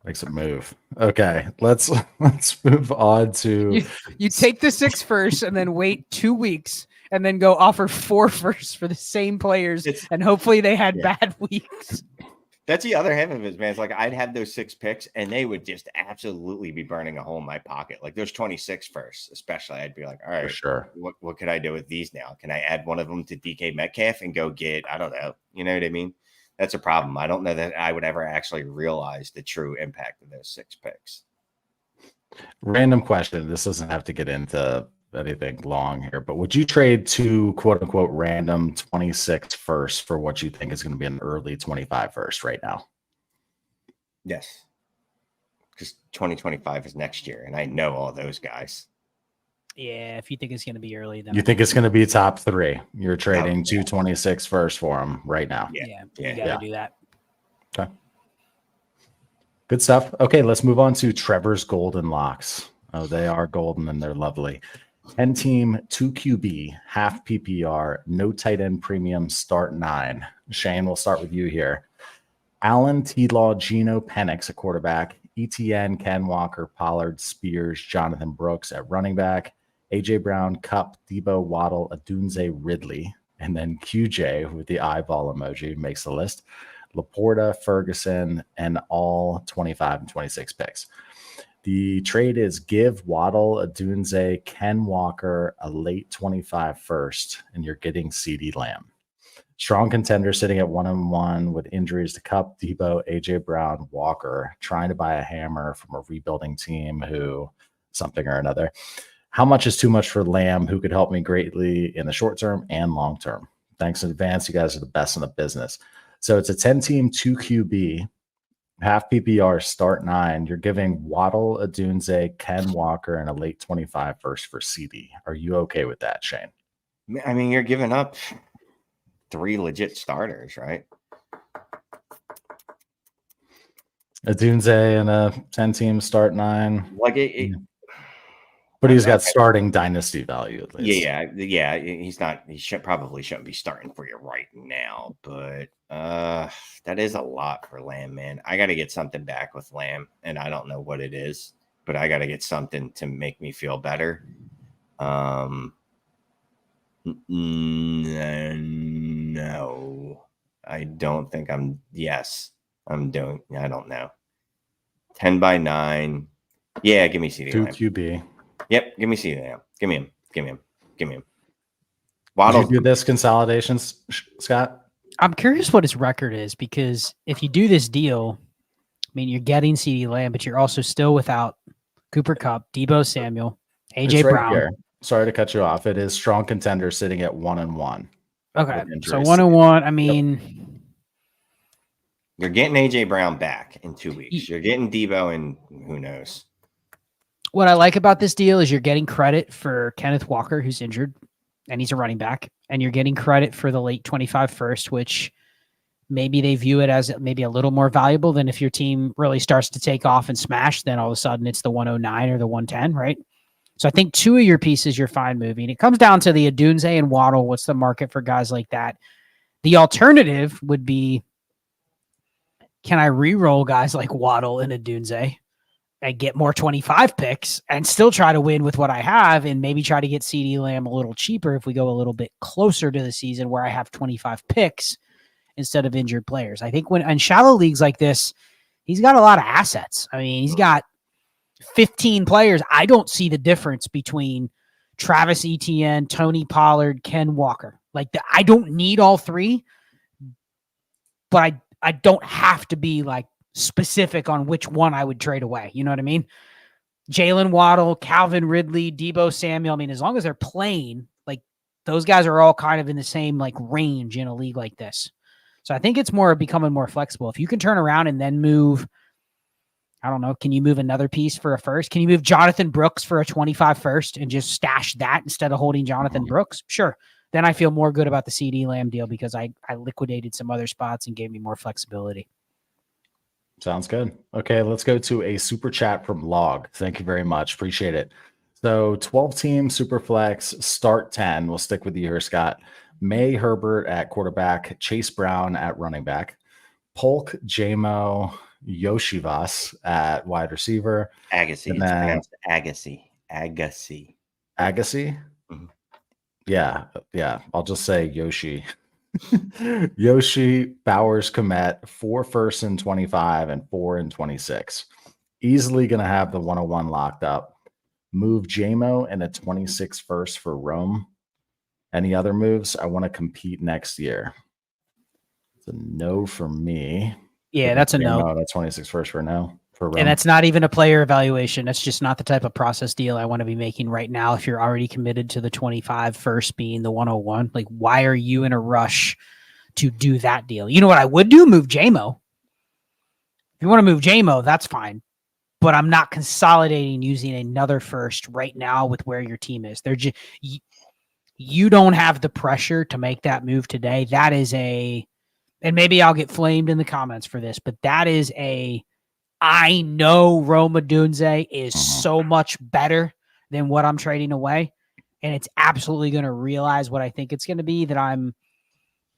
Makes a move. Okay, let's move on to you take the 6 first and then wait 2 weeks and then go offer 4 firsts for the same players and hopefully they had bad weeks. That's the other half of it, man. It's like I'd have those 6 picks and they would just absolutely be burning a hole in my pocket. Like there's 26 firsts, especially. I'd be like, all right, for sure. What could I do with these now? Can I add one of them to DK Metcalf and go get, I don't know. You know what I mean? That's a problem. I don't know that I would ever actually realize the true impact of those 6 picks. Random question. This doesn't have to get into anything long here, but would you trade 2 quote unquote random 26 first for what you think is going to be an early 25 first right now? Yes. Because 2025 is next year, and I know all those guys. Yeah, if you think it's going to be early, then you think it's going to be top 3. You're trading 226 first for them right now. Yeah. You got to do that. Okay. Good stuff. Okay, let's move on to Trevor's golden locks. Oh, they are golden and they're lovely. 10-team, 2 QB, half PPR, no tight end premium, start 9. Shane, we'll start with you here. Allen, T-Law, Geno, Penix, a quarterback. ETN, Ken Walker, Pollard, Spears, Jonathan Brooks at running back. AJ Brown, Cup, Debo, Waddle, Adunze, Ridley, and then QJ with the eyeball emoji makes the list. Laporta, Ferguson, and all 25 and 26 picks. The trade is give Waddle, Adunze, Ken Walker, a late 25 first, and you're getting CeeDee Lamb. Strong contender sitting at 1-1 with injuries to Cup, Debo, AJ Brown, Walker, trying to buy a hammer from a rebuilding team who something or another. How much is too much for Lamb, who could help me greatly in the short term and long term? Thanks in advance. You guys are the best in the business. So it's a 10-team, 2 QB, half PPR, start 9. You're giving Waddle, Adunze, Ken Walker, and a late 25 first for CD. Are you okay with that, Shane? I mean, you're giving up 3 legit starters, right? Adunze and a 10-team, start 9. Like but he's got starting dynasty value at least. Yeah. He probably shouldn't be starting for you right now, but that is a lot for Lamb, man. I got to get something back with Lamb, and I don't know what it is, but I got to get something to make me feel better. No, I don't think I'm. Yes, I'm doing. I don't know. 10 by 9. Yeah, give me CeeDee 2 Lamb. QB. Yep, give me CeeDee Lamb. Give me him. Waddle. Did you do this consolidation, Scott? I'm curious what his record is, because if you do this deal, I mean, you're getting CeeDee Lamb, but you're also still without Cooper Kupp, Debo Samuel, AJ Brown. Here. Sorry to cut you off. It is strong contender sitting at 1-1. Okay, so 1-1. I mean, you're getting AJ Brown back in 2 weeks. You're getting Debo, and who knows. What I like about this deal is you're getting credit for Kenneth Walker, who's injured, and he's a running back, and you're getting credit for the late 25 first, which maybe they view it as maybe a little more valuable than if your team really starts to take off and smash, then all of a sudden it's the 109 or the 110, right? So I think 2 of your pieces you're fine moving. It comes down to the Adunze and Waddle. What's the market for guys like that? The alternative would be, can I re-roll guys like Waddle and Adunze and get more 25 picks and still try to win with what I have, and maybe try to get CeeDee Lamb a little cheaper if we go a little bit closer to the season where I have 25 picks instead of injured players. I think when in shallow leagues like this, he's got a lot of assets. I mean, he's got 15 players. I don't see the difference between Travis Etienne, Tony Pollard, Ken Walker. I don't need all 3, but I don't have to be like specific on which one I would trade away. You know what I mean? Jalen Waddle, Calvin Ridley, Debo Samuel. I mean, as long as they're playing, like those guys are all kind of in the same like range in a league like this. So I think it's more becoming more flexible. If you can turn around and then move, I don't know, can you move another piece for a first? Can you move Jonathan Brooks for a 25 first and just stash that instead of holding Jonathan Brooks? Sure. Then I feel more good about the CD Lamb deal because I liquidated some other spots and gave me more flexibility. Sounds good. Okay, let's go to a super chat from Log. Thank you very much. Appreciate it. So 12-team Superflex, start 10. We'll stick with you here, Scott. May Herbert at quarterback, Chase Brown at running back, Polk, JMO, Yoshivas at wide receiver. Agassi. And It's then pronounced Agassi. Agassi. Agassi? Mhm. Yeah. I'll just say Yoshi. Yoshi, Bowers, Komet, 4 firsts in 25 and 4 in 26. Easily going to have the 101 locked up. Move JMO and a 26 first for Rome. Any other moves? I want to compete next year. It's a no for me. Yeah, that's a no. That's 26 first for no. For Rome. And that's not even a player evaluation. That's just not the type of process deal I want to be making right now. If you're already committed to the 25 first being the 101, like why are you in a rush to do that deal? You know what I would do? Move JMO. If you want to move JMO, that's fine. But I'm not consolidating using another first right now with where your team is. They're just you don't have the pressure to make that move today. That is and maybe I'll get flamed in the comments for this, but that is I know Roma Dunze is so much better than what I'm trading away. And it's absolutely going to realize what I think it's going to be, that I'm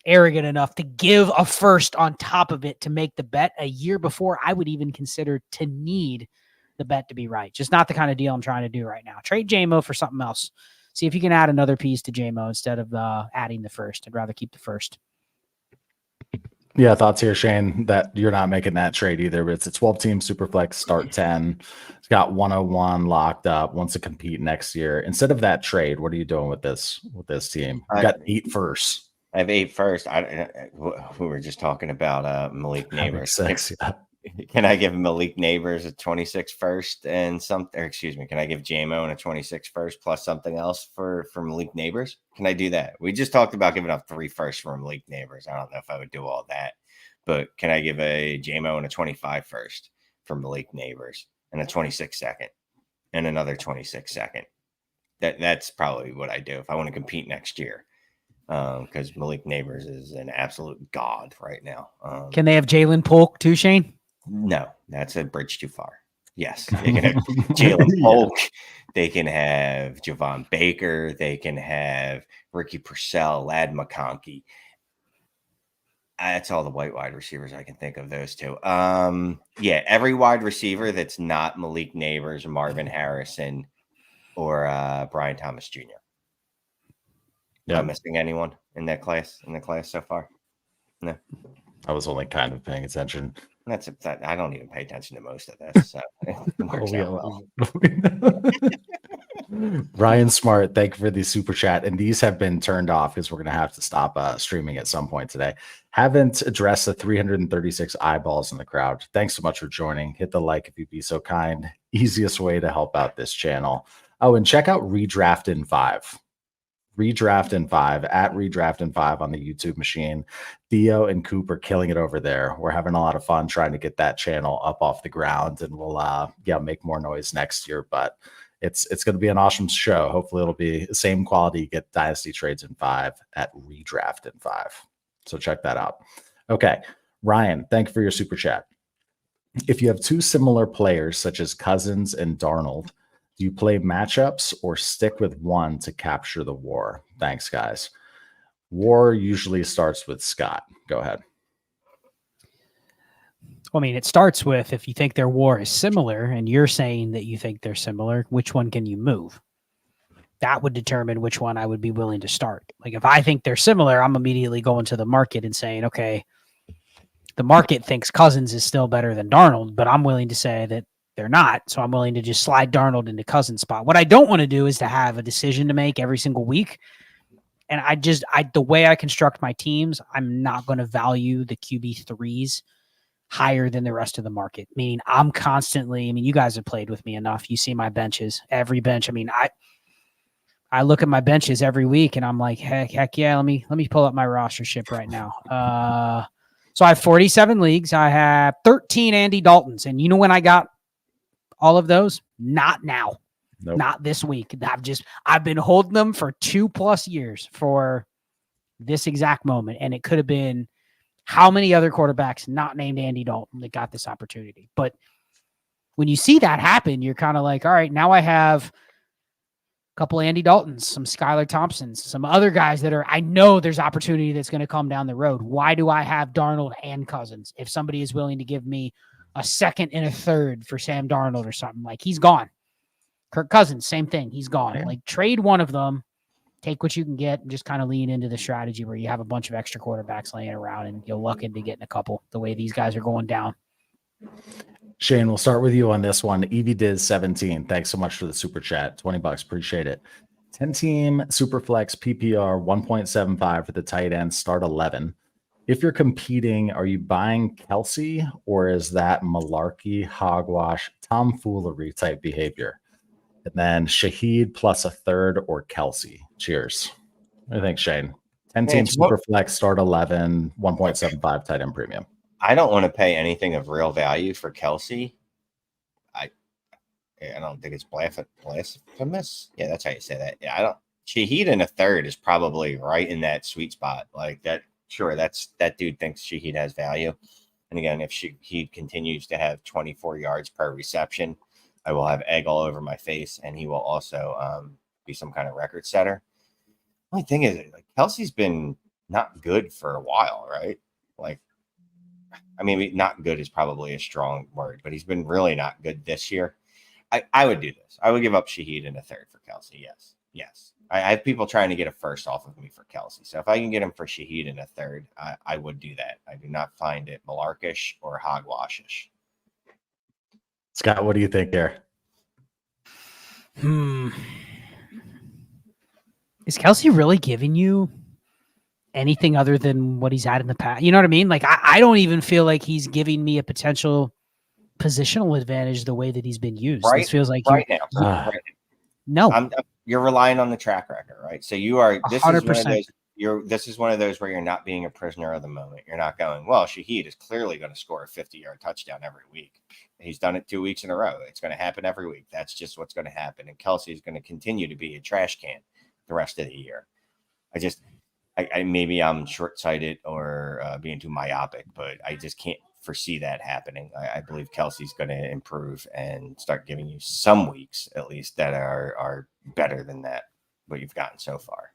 arrogant enough to give a first on top of it to make the bet a year before I would even consider to need the bet to be right. Just not the kind of deal I'm trying to do right now. Trade JMO for something else. See if you can add another piece to JMO instead of adding the first. I'd rather keep the first. Yeah, thoughts here, Shane, that you're not making that trade either, but it's a 12-team Superflex, start 10. It's got 101 locked up, wants to compete next year. Instead of that trade, what are you doing with this team? You got 8 firsts. I have 8 first. We were just talking about Malik Neighbors. 6, yeah. Can I give Malik Neighbors a 26 first and something? Excuse me. Can I give JMO and a 26 first plus something else for Malik Neighbors? Can I do that? We just talked about giving up 3 firsts for Malik Neighbors. I don't know if I would do all that, but can I give a JMO and a 25 first for Malik Neighbors and a 26 second and another 26 second? That's probably what I do if I want to compete next year. Because Malik Neighbors is an absolute god right now. Can they have Jalen Polk too, Shane? No, that's a bridge too far. Yes, they can have Jalen Polk. They can have Javon Baker. They can have Ricky Purcell, Lad McConkey. That's all the white wide receivers I can think of, those two. Yeah, every wide receiver that's not Malik Neighbors, Marvin Harrison, or Brian Thomas Jr. Yeah. Am I missing anyone in the class so far? No. I was only kind of paying attention. I don't even pay attention to most of this. So it works out well. Ryan Smart, thank you for the super chat. And these have been turned off because we're going to have to stop streaming at some point today. Haven't addressed the 336 eyeballs in the crowd. Thanks so much for joining. Hit the like if you'd be so kind. Easiest way to help out this channel. Oh, and check out Redraft in 5. Redraft in 5 at Redraft in 5 on the YouTube machine. Theo and Coop are killing it over there. We're having a lot of fun trying to get that channel up off the ground, and we'll make more noise next year. But it's going to be an awesome show. Hopefully, it'll be the same quality. Get Dynasty Trades in 5 at Redraft in 5. So check that out. Okay, Ryan, thank you for your super chat. If you have 2 similar players such as Cousins and Darnold, do you play matchups or stick with one to capture the war? Thanks, guys. War usually starts with Scott. Go ahead. Well, I mean, it starts with, if you think their war is similar and you're saying that you think they're similar, which one can you move? That would determine which one I would be willing to start. Like if I think they're similar, I'm immediately going to the market and saying, okay, the market thinks Cousins is still better than Darnold, but I'm willing to say that they're not. So I'm willing to just slide Darnold into Cousins' spot. What I don't want to do is to have a decision to make every single week. And the way I construct my teams, I'm not going to value the QB3s higher than the rest of the market. Meaning I'm constantly, you guys have played with me enough. You see my benches, every bench. I look at my benches every week and I'm like, heck yeah. Let me pull up my roster ship right now. So I have 47 leagues. I have 13 Andy Daltons. And you know when I got all of those? Not now. Nope. Not this week. I've been holding them for 2+ years for this exact moment. And it could have been how many other quarterbacks not named Andy Dalton that got this opportunity. But when you see that happen, you're kind of like, all right, now I have a couple Andy Daltons, some Skylar Thompsons, some other guys that I know there's opportunity that's going to come down the road. Why do I have Darnold and Cousins? If somebody is willing to give me a second and a third for Sam Darnold or something, like he's gone. Kirk Cousins, same thing. He's gone. Yeah. Like trade one of them, take what you can get, and just kind of lean into the strategy where you have a bunch of extra quarterbacks laying around and you'll luck into getting a couple the way these guys are going down. Shane, we'll start with you on this one. EVDiz17, thanks so much for the super chat. $20, appreciate it. 10-team Superflex PPR 1.75 for the tight end, start 11. If you're competing, are you buying Kelsey, or is that malarkey, hogwash, tomfoolery type behavior? And then Shaheed plus a third or Kelsey. Cheers. What do you think, Shane? 10-team Superflex, start 11, 1.75 tight end premium. I don't want to pay anything of real value for Kelsey. I don't think it's blasphemous. Yeah, that's how you say that. Yeah, I don't. Shaheed in a third is probably right in that sweet spot. Like that. Sure, that dude thinks Shaheed has value. And again, if Shaheed continues to have 24 yards per reception, I will have egg all over my face, and he will also be some kind of record setter. Only thing is, like, Kelsey's been not good for a while, right? Like, I mean, not good is probably a strong word, but he's been really not good this year. I would do this. I would give up Shaheed in a third for Kelsey. Yes. I have people trying to get a first off of me for Kelsey. So if I can get him for Shaheed in a third, I would do that. I do not find it malarkish or hogwashish. Scott, what do you think there? Is Kelsey really giving you anything other than what he's had in the past? You know what I mean? Like, I don't even feel like he's giving me a potential positional advantage the way that he's been used. Right, this feels like right now. No. You're relying on the track record, right? So you are. This 100%. is one of those. This is one of those where you're not being a prisoner of the moment. You're not going, well, Shaheed is clearly going to score a 50-yard touchdown every week. He's done it 2 weeks in a row. It's going to happen every week. That's just what's going to happen. And Kelsey is going to continue to be a trash can the rest of the year. I maybe I'm short-sighted or being too myopic, but I just can't foresee that happening. I believe Kelsey's going to improve and start giving you some weeks at least that are better than that what you've gotten so far.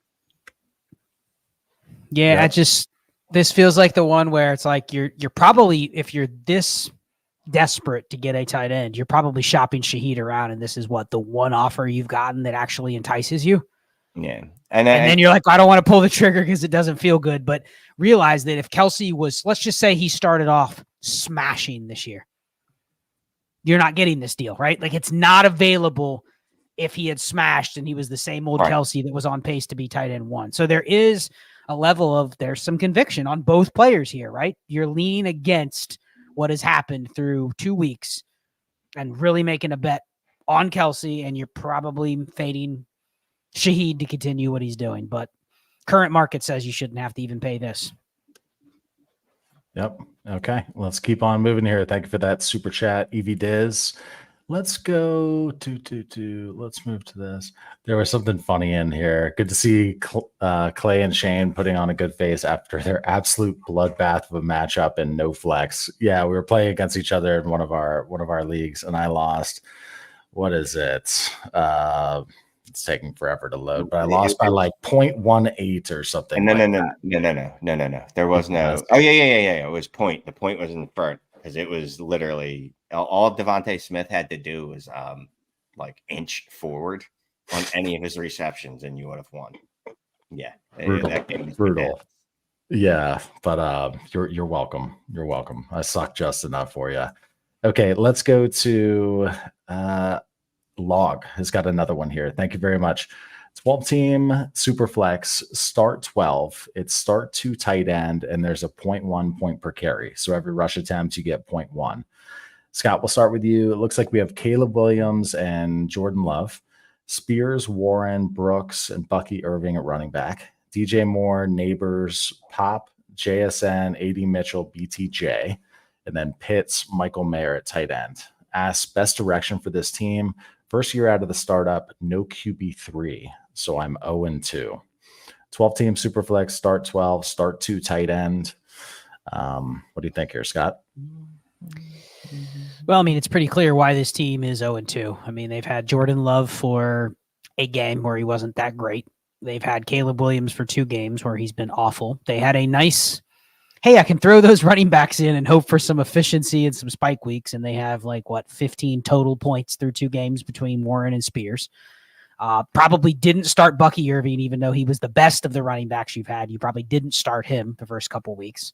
Yeah, Yep. This feels like the one where it's like you're probably, if you're this desperate to get a tight end, you're probably shopping Shaheed around, and this is what the one offer you've gotten that actually entices you. Yeah. And then you're like, I don't want to pull the trigger because it doesn't feel good. But realize that if Kelsey was, let's just say he started off smashing this year, you're not getting this deal, right? Like, it's not available if he had smashed and he was the same old Right. Kelsey that was on pace to be tight end one. So there is a level of, there's some conviction on both players here, right? You're leaning against what has happened through 2 weeks and really making a bet on Kelsey, and you're probably fading Shaheed to continue what he's doing. But current market says you shouldn't have to even pay this. Yep. Okay. Let's keep on moving here. Thank you for that super chat, EVDiz. Let's go to let's move to this. There was something funny in here. Good to see Clay and Shane putting on a good face after their absolute bloodbath of a matchup and no flex. Yeah, we were playing against each other in one of our leagues, and I lost. What is it? It's taking forever to load, but I lost by like 0.18 or something. No. There was no. Oh yeah. It was point. The point was in front because it was literally all Devontae Smith had to do was like inch forward on any of his receptions, and you would have won. Yeah, that game was Brutal. Yeah, but you're welcome. You're welcome. I suck just enough for you. Okay, let's go to Log has got another one here. Thank you very much. 12-team Superflex, start 12. It's start 2 tight end, and there's a 0.1 point per carry. So every rush attempt, you get 0.1. Scott, we'll start with you. It looks like we have Caleb Williams and Jordan Love, Spears, Warren, Brooks, and Bucky Irving at running back, DJ Moore, Neighbors, Pop, JSN, AD Mitchell, BTJ, and then Pitts, Michael Mayer at tight end. Asks best direction for this team. First year out of the startup, no QB3, so I'm 0-2. 12-team Superflex, start 12, start 2 tight end. What do you think here, Scott? Well, I mean, it's pretty clear why this team is 0-2. I mean, they've had Jordan Love for a game where he wasn't that great. They've had Caleb Williams for 2 games where he's been awful. They had a nice, hey, I can throw those running backs in and hope for some efficiency and some spike weeks. And they have 15 total points through 2 games between Warren and Spears. Probably didn't start Bucky Irving, even though he was the best of the running backs you've had. You probably didn't start him the first couple weeks.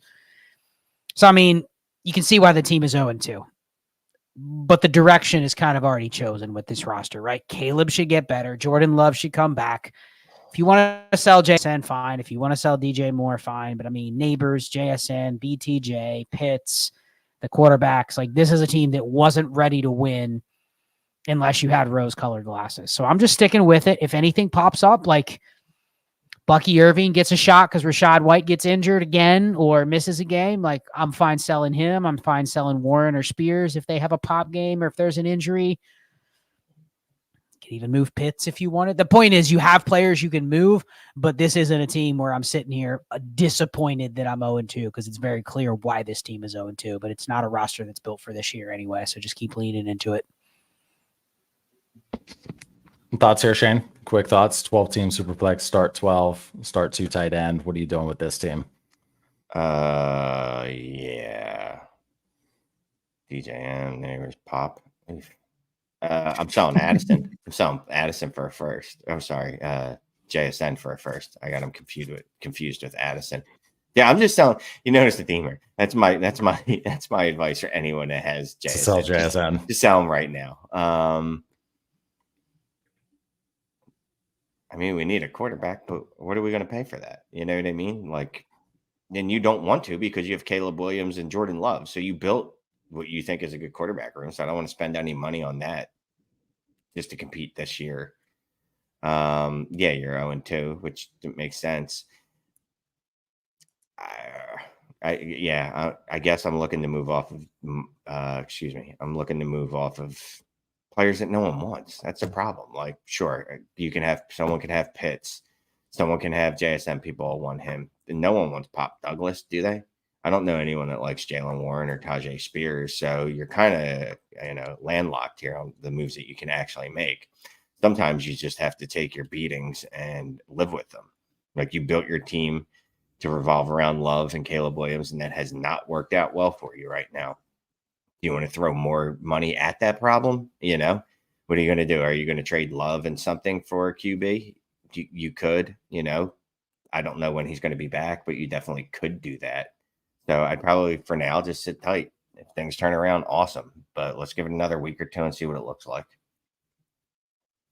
So, I mean, you can see why the team is 0-2. But the direction is kind of already chosen with this roster, right? Caleb should get better. Jordan Love should come back. If you want to sell JSN, fine. If you want to sell DJ Moore, fine. But I mean, Neighbors, JSN, BTJ, Pitts, the quarterbacks, this is a team that wasn't ready to win unless you had rose-colored glasses. So I'm just sticking with it. If anything pops up, Bucky Irving gets a shot because Rachaad White gets injured again or misses a game, I'm fine selling him. I'm fine selling Warren or Spears if they have a pop game or if there's an injury. You can even move Pitts if you wanted. The point is you have players you can move, but this isn't a team where I'm sitting here disappointed that I'm 0-2 because it's very clear why this team is 0-2, but it's not a roster that's built for this year anyway, so just keep leaning into it. Thoughts here, Shane? Quick thoughts. 12-team Superflex, start 12, start 2 tight end. What are you doing with this team? Yeah. DJM, Neighbors, Pop. I'm selling Addison. I'm selling Addison for a first. I'm sorry, JSN for a first. I got him confused with Addison. Yeah, I'm just selling. You notice the theme here. That's my advice for anyone that has JSN. Sell JSN. Just sell them right now. I mean, we need a quarterback, but what are we going to pay for that? You know what I mean? Then you don't want to because you have Caleb Williams and Jordan Love. So you built what you think is a good quarterback room. So I don't want to spend any money on that just to compete this year. Yeah, you're 0-2, which makes sense. I guess I'm looking to move off of, I'm looking to move off of players that no one wants. That's a problem. Sure, someone can have Pitts, someone can have JSN. People all want him. And no one wants Pop Douglas, do they? I don't know anyone that likes Jalen Warren or Tajay Spears. So you're kind of, landlocked here on the moves that you can actually make. Sometimes you just have to take your beatings and live with them. You built your team to revolve around Love and Caleb Williams, and that has not worked out well for you right now. Do you want to throw more money at that problem? What are you going to do? Are you going to trade Love and something for a QB? You could, I don't know when he's going to be back, but you definitely could do that. So I'd probably, for now, just sit tight. If things turn around, awesome. But let's give it another week or 2 and see what it looks like.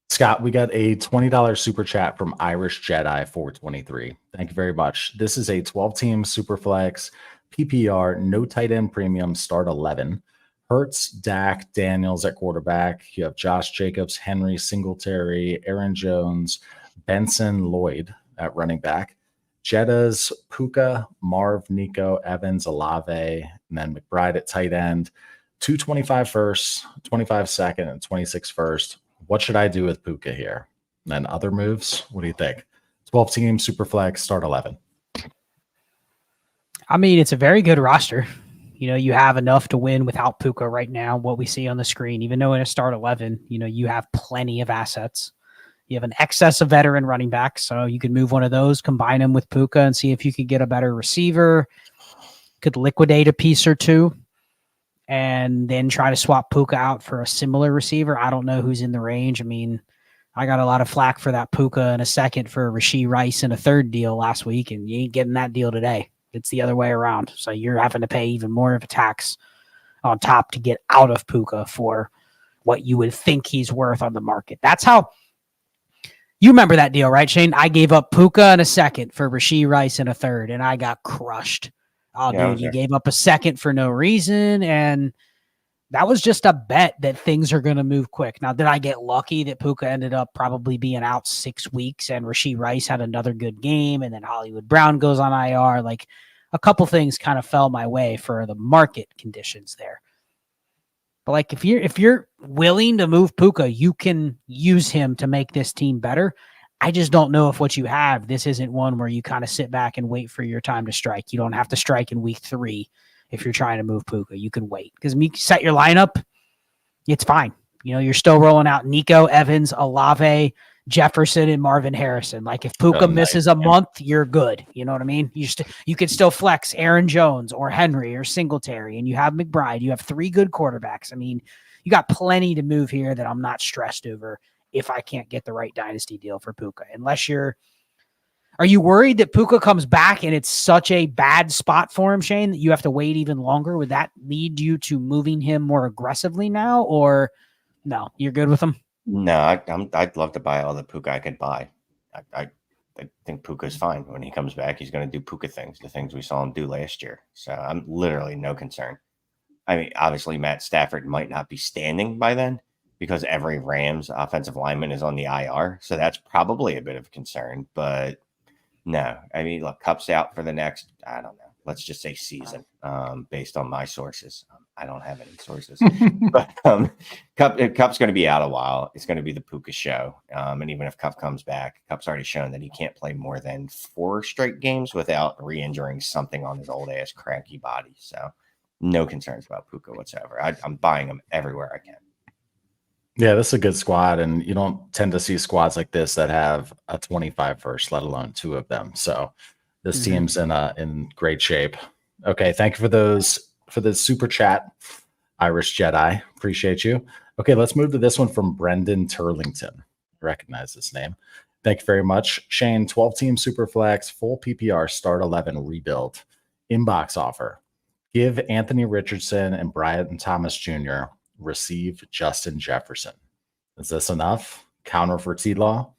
Scott, we got a $20 super chat from Irish Jedi 423. Thank you very much. This is a 12-team Superflex PPR, no tight end premium, start 11. Hurts, Dak, Daniels at quarterback. You have Josh Jacobs, Henry, Singletary, Aaron Jones, Benson, Lloyd at running back. Jettas, Puka, Marv, Nico, Evans, Olave, and then McBride at tight end. 225 first, 25 second, and 26 first. What should I do with Puka here? And then other moves? What do you think? 12-team Superflex, start 11. I mean, it's a very good roster. You have enough to win without Puka right now, what we see on the screen. Even though in a start 11, you have plenty of assets. You have an excess of veteran running backs, so you could move one of those, combine them with Puka, and see if you could get a better receiver. Could liquidate a piece or two, and then try to swap Puka out for a similar receiver. I don't know who's in the range. I mean, I got a lot of flack for that Puka in a second for Rashee Rice in a third deal last week, and you ain't getting that deal today. It's the other way around. So you're having to pay even more of a tax on top to get out of Puka for what you would think he's worth on the market. That's how you remember that deal, right, Shane? I gave up Puka in a second for Rashee Rice in a third, and I got crushed. Oh, yeah, dude, you gave up a second for no reason, and that was just a bet that things are going to move quick. Now, did I get lucky that Puka ended up probably being out 6 weeks and Rashee Rice had another good game, and then Hollywood Brown goes on IR? a couple things kind of fell my way for the market conditions there. But like if you're willing to move Puka, you can use him to make this team better. I just don't know if what you have, this isn't one where you kind of sit back and wait for your time to strike. You don't have to strike in week 3 if you're trying to move Puka. You can wait because you set your lineup, it's fine. You know, you're still rolling out Nico, Evans, Olave, Jefferson, and Marvin Harrison. Like if Puka misses a month, you're good. You know what I mean? You could still flex Aaron Jones or Henry or Singletary, and you have McBride. You have 3 good quarterbacks. I mean, you got plenty to move here that I'm not stressed over if I can't get the right dynasty deal for Puka. Are you worried that Puka comes back and it's such a bad spot for him, Shane, that you have to wait even longer? Would that lead you to moving him more aggressively now, or no, you're good with him? No, I'd love to buy all the Puka I could buy. I think Puka's fine. When he comes back, he's going to do Puka things, the things we saw him do last year. So I'm literally no concern. I mean, obviously Matt Stafford might not be standing by then because every Rams offensive lineman is on the IR. So that's probably a bit of a concern, but no, I mean, look, Cup's out for the next, I don't know, let's just say season, based on my sources. I don't have any sources, but Cup's going to be out a while. It's going to be the Puka show. And even if Cup comes back, Cup's already shown that he can't play more than 4 straight games without re-injuring something on his old ass cranky body. So no concerns about Puka whatsoever. I'm buying him everywhere I can. Yeah, this is a good squad, and you don't tend to see squads like this that have a 25 first, let alone 2 of them. So this team's in great shape. Okay, thank you for the super chat, Irish Jedi. Appreciate you. Okay, let's move to this one from Brendan Turlington. Recognize this name. Thank you very much, Shane. 12-team Superflex, full PPR, start 11 rebuild, inbox offer. Give Anthony Richardson and Brian Thomas Jr. receive Justin Jefferson. Is this enough? Counter for T-Law.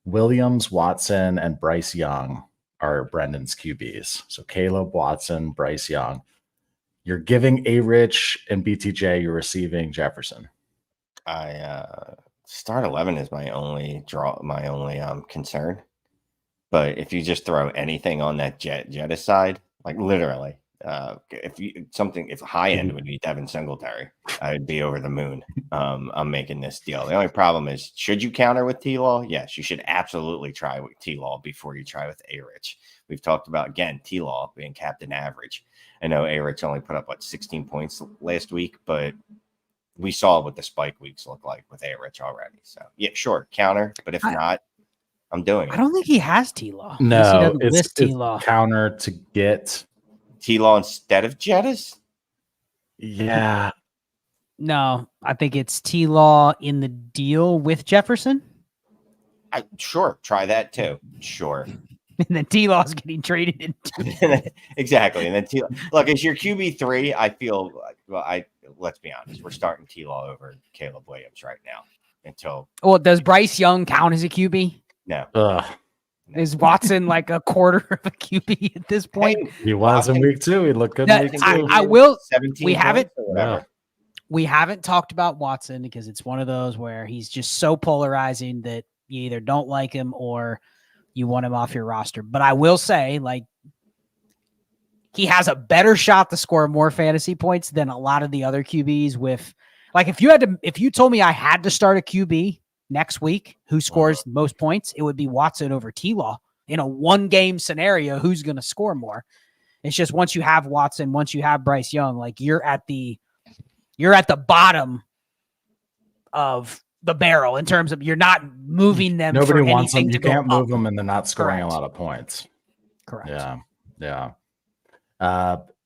Williams, Watson, and Bryce Young are Brendan's QBs. So Caleb, Watson, Bryce Young. You're giving A-Rich and BTJ. You're receiving Jefferson. Start 11 is my only concern. But if you just throw anything on that Jetta side, like literally, if high end would be Devin Singletary, I'd be over the moon. I'm making this deal. The only problem is, should you counter with T-Law? Yes, you should absolutely try with T-Law before you try with A-Rich. We've talked about, again, T-Law being captain average. I know A-Rich only put up 16 points last week, but we saw what the spike weeks look like with A-Rich already. So yeah, sure, counter, but if not, I'm doing it. I don't think he has T-Law. No, it's T-Law counter to get T-Law instead of Jettas? Yeah. No, I think it's T-Law in the deal with Jefferson. Sure, try that too. Sure. And then T-Law is getting traded into. Exactly. And then T-Law, look, as your QB3, I feel let's be honest, we're starting T-Law over Caleb Williams right now. Well, does Bryce Young count as a QB? No. Is Watson like a quarter of a QB at this point? He was in week 2. He looked good in week 2. I will. 17 we haven't. Whatever. We haven't talked about Watson because it's one of those where he's just so polarizing that you either don't like him or you want him off your roster. But I will say, like, he has a better shot to score more fantasy points than a lot of the other QBs. With, like, if you told me I had to start a QB next week who scores most points, it would be Watson over T-Law. In a 1-game scenario, who's going to score more? It's just once you have Watson, once you have Bryce Young, like you're at the bottom of the barrel in terms of you're not moving them. Nobody for wants them. anything You to can't go move up. them, and they're not scoring Correct. a lot of points. Correct. Yeah.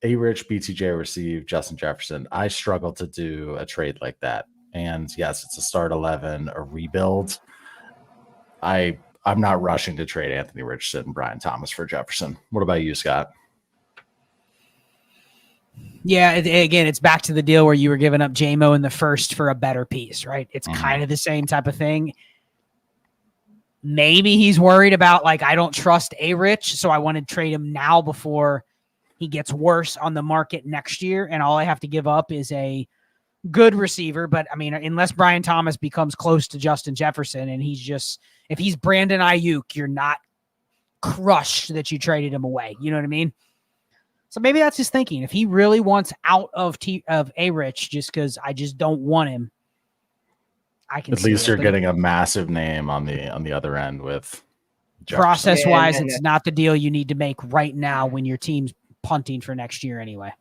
A-Rich, BTJ receive Justin Jefferson. I struggle to do a trade like that. And yes, it's a start 11, a rebuild. I'm not rushing to trade Anthony Richardson and Brian Thomas for Jefferson. What about you, Scott? Yeah, again, it's back to the deal where you were giving up JMO in the first for a better piece, right? It's kind of the same type of thing. Maybe he's worried about, like, I don't trust A-Rich, so I want to trade him now before he gets worse on the market next year, and all I have to give up is a good receiver. But, I mean, unless Brian Thomas becomes close to Justin Jefferson and if he's Brandon Ayuk, you're not crushed that you traded him away. You know what I mean? So maybe that's his thinking. If he really wants out of A-Rich just because I just don't want him, I can At see least it, you're but getting a massive name on the other end with Jefferson. process-wise, And it's not the deal you need to make right now when your team's punting for next year anyway.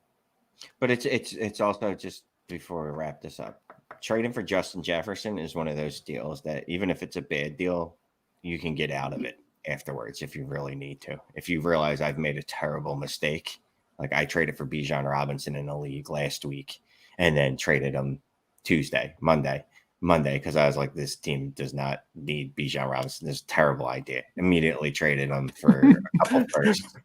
But it's also, just before we wrap this up, trading for Justin Jefferson is one of those deals that even if it's a bad deal, you can get out of it afterwards if you really need to. If you realize I've made a terrible mistake, like I traded for Bijan Robinson in a league last week and then traded him Monday, because I was like, this team does not need Bijan Robinson. This is a terrible idea. Immediately traded him for a couple firsts,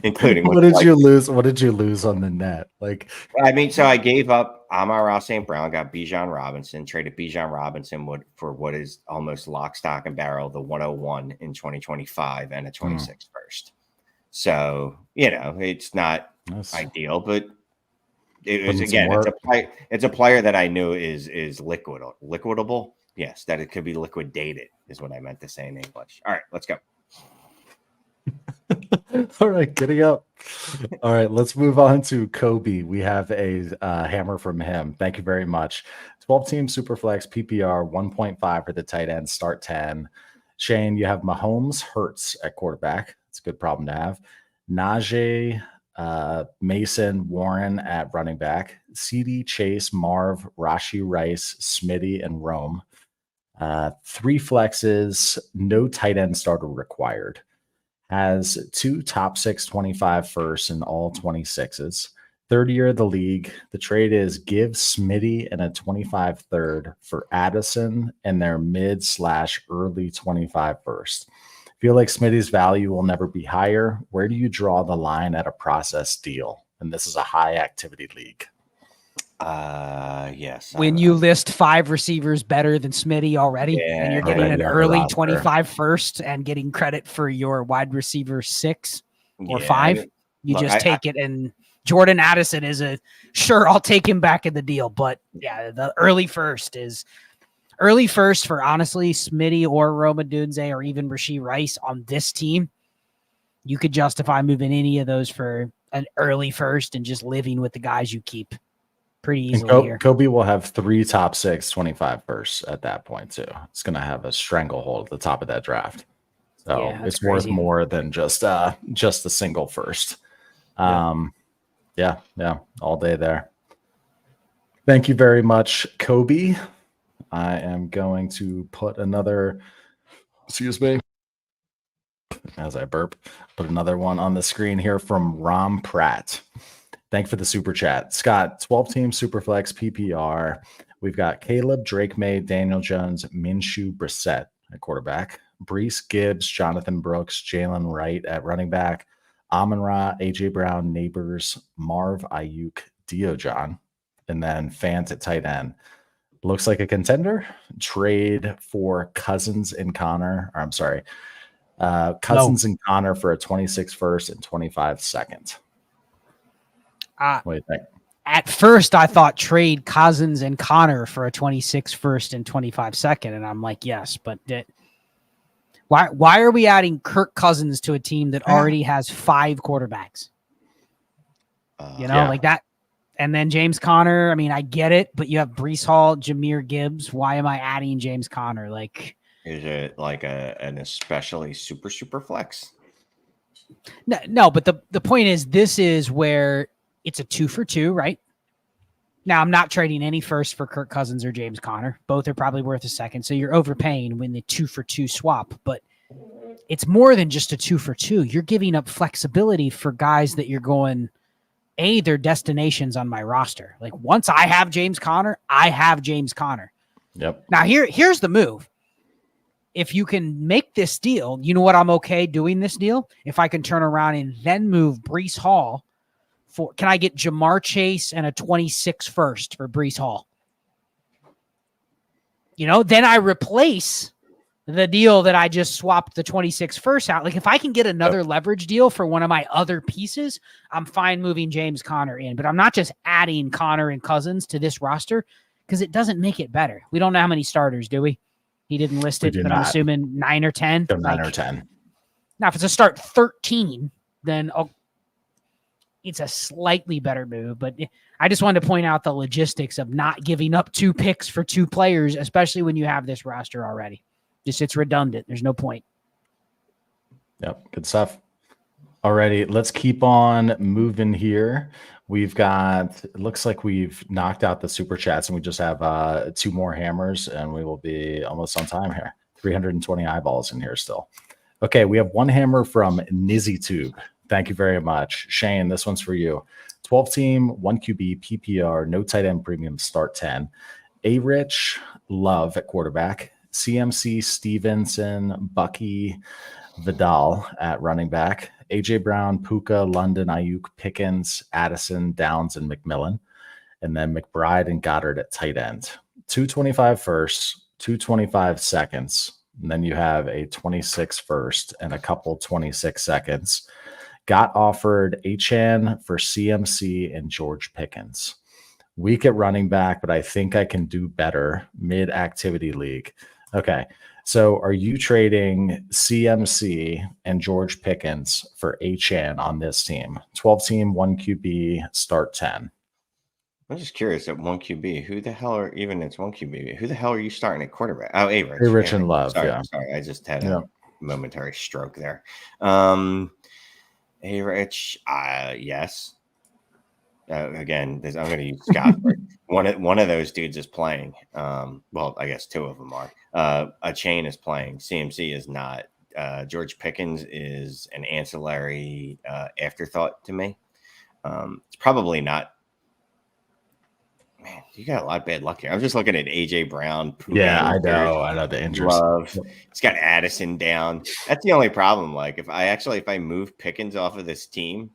including What did you lose? What did you lose on the net? Like, I mean, so I gave up Amon-Ra St. Brown, got Bijan Robinson, traded Bijan Robinson for what is almost lock, stock, and barrel, the 101 in 2025 and a 26 first. So, it's not ideal, but it was, again, it's a player that I knew is liquidable. Yes, that it could be liquidated is what I meant to say in English. All right, let's go. All right, getting up. All right, let's move on to Kobe. We have a hammer from him. Thank you very much. 12-team Superflex PPR 1.5 for the tight end, start 10. Shane, you have Mahomes, Hurts at quarterback. It's a good problem to have. Najee, Mason, Warren at running back. CD, Chase, Marv, Rashi Rice, Smitty, and Rome. 3 flexes, no tight end starter required. Has 2 top 6 25 firsts and all 26s. Third year of the league. The trade is give Smitty and a 25 third for Addison and their mid/early 25 first. Feel like Smitty's value will never be higher. Where do you draw the line at a process deal? And this is a high activity league. Yes. When you list 5 receivers better than Smitty already, and you're getting an early 25 first and getting credit for your wide receiver 6 or 5, take it. And Jordan Addison is I'll take him back in the deal. But yeah, the early first for honestly Smitty or Roma Dunze or even Rashee Rice on this team. You could justify moving any of those for an early first and just living with the guys you keep. Pretty easily here. Kobe will have 3 top 6 25 firsts at that point too. It's going to have a stranglehold at the top of that draft, so yeah, it's crazy. Worth more than just a single first. Yeah, all day there. Thank you very much, Kobe. I am going to put another. Excuse me. As I burp, put another one on the screen here from Rom Pratt. Thank you for the super chat. Scott, 12-team Superflex PPR. We've got Caleb, Drake May, Daniel Jones, Minshew, Brissett at quarterback. Brees, Gibbs, Jonathan Brooks, Jalen Wright at running back. Amon-Ra, A.J. Brown, Neighbors, Marv, Ayuk, Diojon. And then Fant at tight end. Looks like a contender. Trade for Cousins and Connor. Or I'm sorry. Cousins and Connor for a 26 first and 25 second. What do you think? At first, I thought trade Cousins and Connor for a 26 first and 25 second, and I'm like, yes, but why are we adding Kirk Cousins to a team that already has 5 quarterbacks? Like that, and then James Conner. I mean, I get it, but you have Brees Hall, Jahmyr Gibbs. Why am I adding James Conner? Like, is it like an especially super flex? No, but the point is, this is where it's a 2 for 2, right? Now, I'm not trading any first for Kirk Cousins or James Conner. Both are probably worth a second. So you're overpaying when the 2 for 2 swap. But it's more than just a 2 for 2. You're giving up flexibility for guys that you're going, they're destinations on my roster. Like once I have James Conner, I have James Conner. Yep. Now here's the move. If you can make this deal, you know what? I'm okay doing this deal. If I can turn around and then move Brees Hall. Can I get Jamar Chase and a 26 first for Brees Hall? Then I replace the deal that I just swapped the 26 first out. Like if I can get another leverage deal for one of my other pieces, I'm fine moving James Conner in. But I'm not just adding Conner and Cousins to this roster because it doesn't make it better. We don't know how many starters, do we? He didn't list it, but I'm assuming 9 or 10. 9 or 10. Now, if it's a start 13, then it's a slightly better move, but I just wanted to point out the logistics of not giving up 2 picks for 2 players, especially when you have this roster already. Just it's redundant. There's no point. Yep, good stuff. Alrighty, let's keep on moving here. We've got, it looks like we've knocked out the super chats and we just have 2 more hammers and we will be almost on time here. 320 eyeballs in here still. Okay, we have 1 hammer from NizzyTube. Thank you very much. Shane, this one's for you. 12 team, 1 QB, PPR, no tight end premium, start 10. A-Rich, Love at quarterback. CMC, Stevenson, Bucky, Vidal at running back. AJ Brown, Puka, London, Ayuk, Pickens, Addison, Downs, and McMillan. And then McBride and Goddard at tight end. 225 firsts, 225 seconds. And then you have a 26 first and a couple 26 seconds. Got offered Achane for CMC and George Pickens. Weak at running back, but I think I can do better. Mid-activity league. Okay. So are you trading CMC and George Pickens for Achane on this team? 12 team, 1 QB, start 10. I'm just curious at 1 QB, who the hell are even it's 1 QB? Who the hell are you starting at quarterback? Oh, A-Rich. A-Rich and Love. Sorry, Yeah. sorry. I just had a momentary stroke there. A-Rich, yes. Again, I'm going to use Scott. One of those dudes is playing. Well, I guess 2 of them are. A chain is playing. CMC is not. George Pickens is an ancillary afterthought to me. It's probably not. Man, you got a lot of bad luck here. I'm just looking at AJ Brown. Yeah, I know the injuries. Love. It's got Addison down. That's the only problem. Like if I move Pickens off of this team,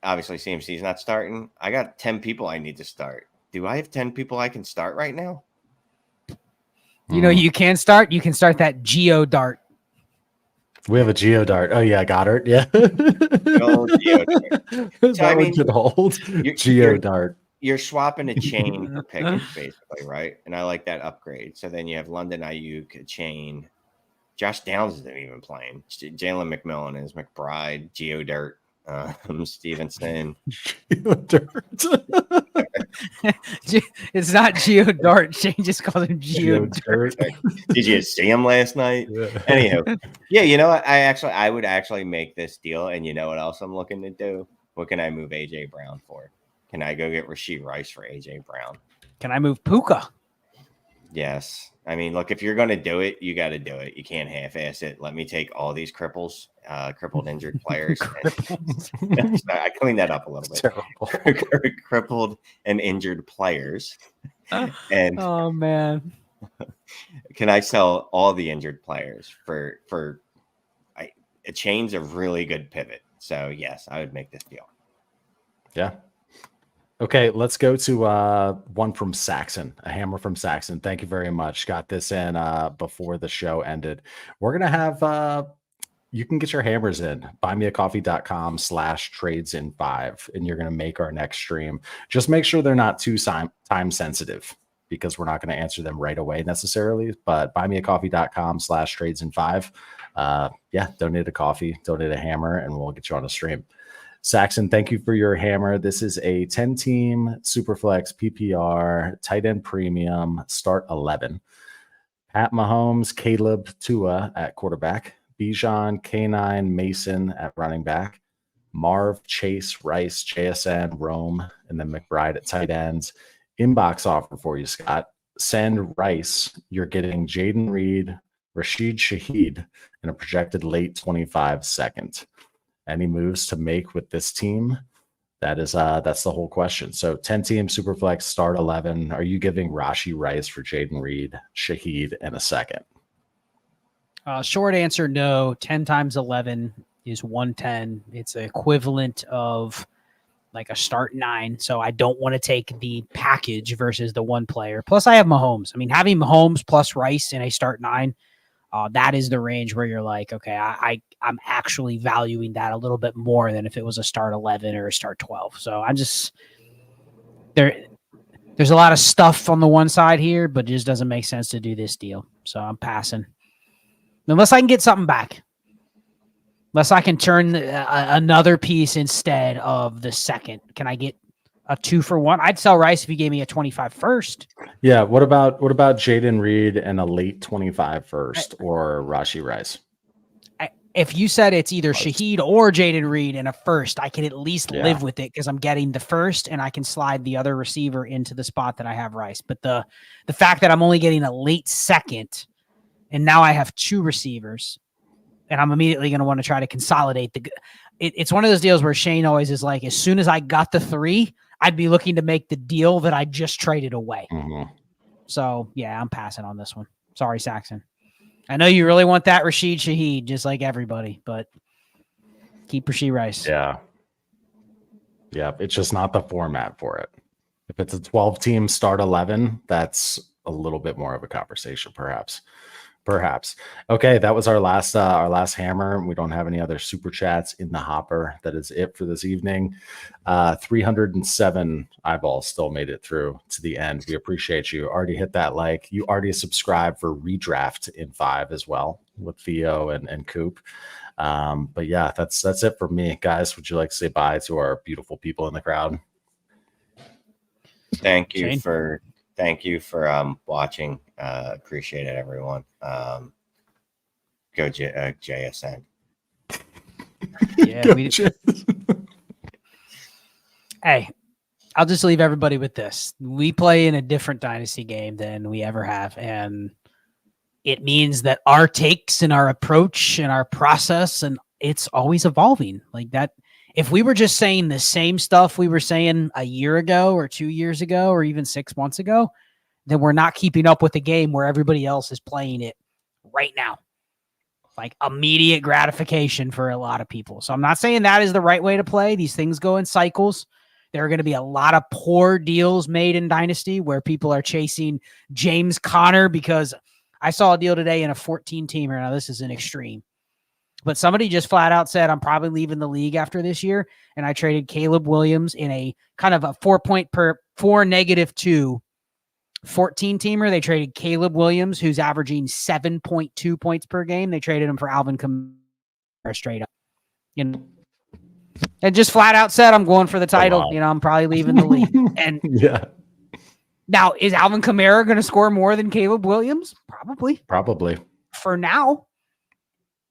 obviously CMC is not starting. I got 10 people I need to start. Do I have 10 people I can start right now? You know, you can start that Geo Dart. We have a Geo Dart. Oh yeah, Goddard. Yeah. Oh, Geo Dart. So, I mean, could hold Geo Dart. You're swapping a chain for Pickens, basically, right? And I like that upgrade. So then you have London Ayuk, a chain. Josh Downs isn't even playing. Jalen McMillan is McBride, Geo Dirt, Stevenson. Geo Dirt. It's not Geo Dart. Shane just calls him Geo Dirt. Did you see him last night? Yeah. Anyhow, yeah, you know what? I would actually make this deal. And you know what else I'm looking to do? What can I move AJ Brown for? Can I go get Rashee Rice for AJ Brown? Can I move Puka? Yes. I mean, look, if you're going to do it, you got to do it. You can't half-ass it. Let me take all these crippled, injured players. I cleaned that up a little bit. Crippled and injured players. And oh man, can I sell all the injured players for a chain's a really good pivot. So yes, I would make this deal. Yeah. Okay, let's go to one from Saxon, a hammer from Saxon. Thank you very much. Got this in before the show ended. We're going to have, you can get your hammers in, buymeacoffee.com/trades-in-5, and you're going to make our next stream. Just make sure they're not too time sensitive because we're not going to answer them right away necessarily, but buymeacoffee.com/trades-in-5. Yeah, donate a coffee, donate a hammer, and we'll get you on a stream. Saxon, thank you for your hammer. This is a 10-team Superflex PPR tight end premium start 11. Pat Mahomes, Caleb, Tua at quarterback. Bijan, K9, Mason at running back. Marv, Chase, Rice, JSN, Rome, and then McBride at tight ends. Inbox offer for you, Scott. Send Rice. You're getting Jaden Reed, Rashid Shaheed, and a projected late 25 second. Any moves to make with this team? That's the whole question. So 10-team Superflex start 11. Are you giving Rashee Rice for Jaden Reed, Shaheed, and a second? Short answer, no. 10 times 11 is 110. It's the equivalent of like a start 9. So I don't want to take the package versus the one player. Plus I have Mahomes. I mean, having Mahomes plus Rice in a start 9, that is the range where you're like, okay, I'm actually valuing that a little bit more than if it was a start 11 or a start 12. So I'm just there's a lot of stuff on the one side here, but it just doesn't make sense to do this deal. So I'm passing unless I can get something back. Unless I can turn another piece instead of the second. Can I get a 2-for-1? I'd sell Rice if he gave me a 25 first. Yeah. What about Jaden Reed and a late 25 first or Rashi Rice? If you said it's either Shaheed or Jaden Reed and a first, I can at least live with it because I'm getting the first and I can slide the other receiver into the spot that I have Rice. But the fact that I'm only getting a late second and now I have 2 receivers and I'm immediately going to want to try to consolidate it's one of those deals where Shane always is like, as soon as I got the 3, I'd be looking to make the deal that I just traded away. Mm-hmm. So yeah, I'm passing on this one. Sorry, Saxon. I know you really want that Rashid Shaheed, just like everybody, but keep Rashid Rice. Yeah. Yeah. It's just not the format for it. If it's a 12-team start 11, that's a little bit more of a conversation, perhaps. Okay, that was our last hammer. We don't have any other super chats in the hopper. That is it for this evening. 307 eyeballs still made it through to the end. We appreciate you. Already hit that like. You already subscribed for redraft in 5 as well with Theo and Coop. But yeah, that's it for me, guys. Would you like to say bye to our beautiful people in the crowd? Thank you Shane? for watching. Appreciate it, everyone. Go JSN. Yeah. Hey, I'll just leave everybody with this. We play in a different Dynasty game than we ever have. And it means that our takes and our approach and our process, and it's always evolving like that. If we were just saying the same stuff we were saying a year ago or 2 years ago, or even 6 months ago, then we're not keeping up with the game where everybody else is playing it right now. Like immediate gratification for a lot of people. So I'm not saying that is the right way to play. These things go in cycles. There are going to be a lot of poor deals made in Dynasty where people are chasing James Conner because I saw a deal today in a 14-teamer. Now, this is an extreme. But somebody just flat out said, I'm probably leaving the league after this year. And I traded Caleb Williams in a kind of a 4-2 14-teamer. They traded Caleb Williams, who's averaging 7.2 points per game. They traded him for Alvin Kamara straight up. You know, and just flat out said, I'm going for the title. Wow. You know, I'm probably leaving the league. And Yeah. now, is Alvin Kamara going to score more than Caleb Williams? Probably. For now.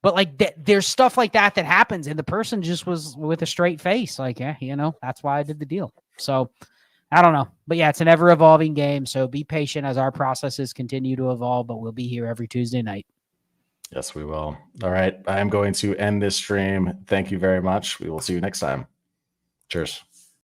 But like there's stuff like that happens, and the person just was with a straight face, like, yeah, you know, that's why I did the deal. So I don't know, but yeah, it's an ever evolving game. So be patient as our processes continue to evolve. But we'll be here every Tuesday night. Yes, we will. All right, I am going to end this stream. Thank you very much. We will see you next time. Cheers.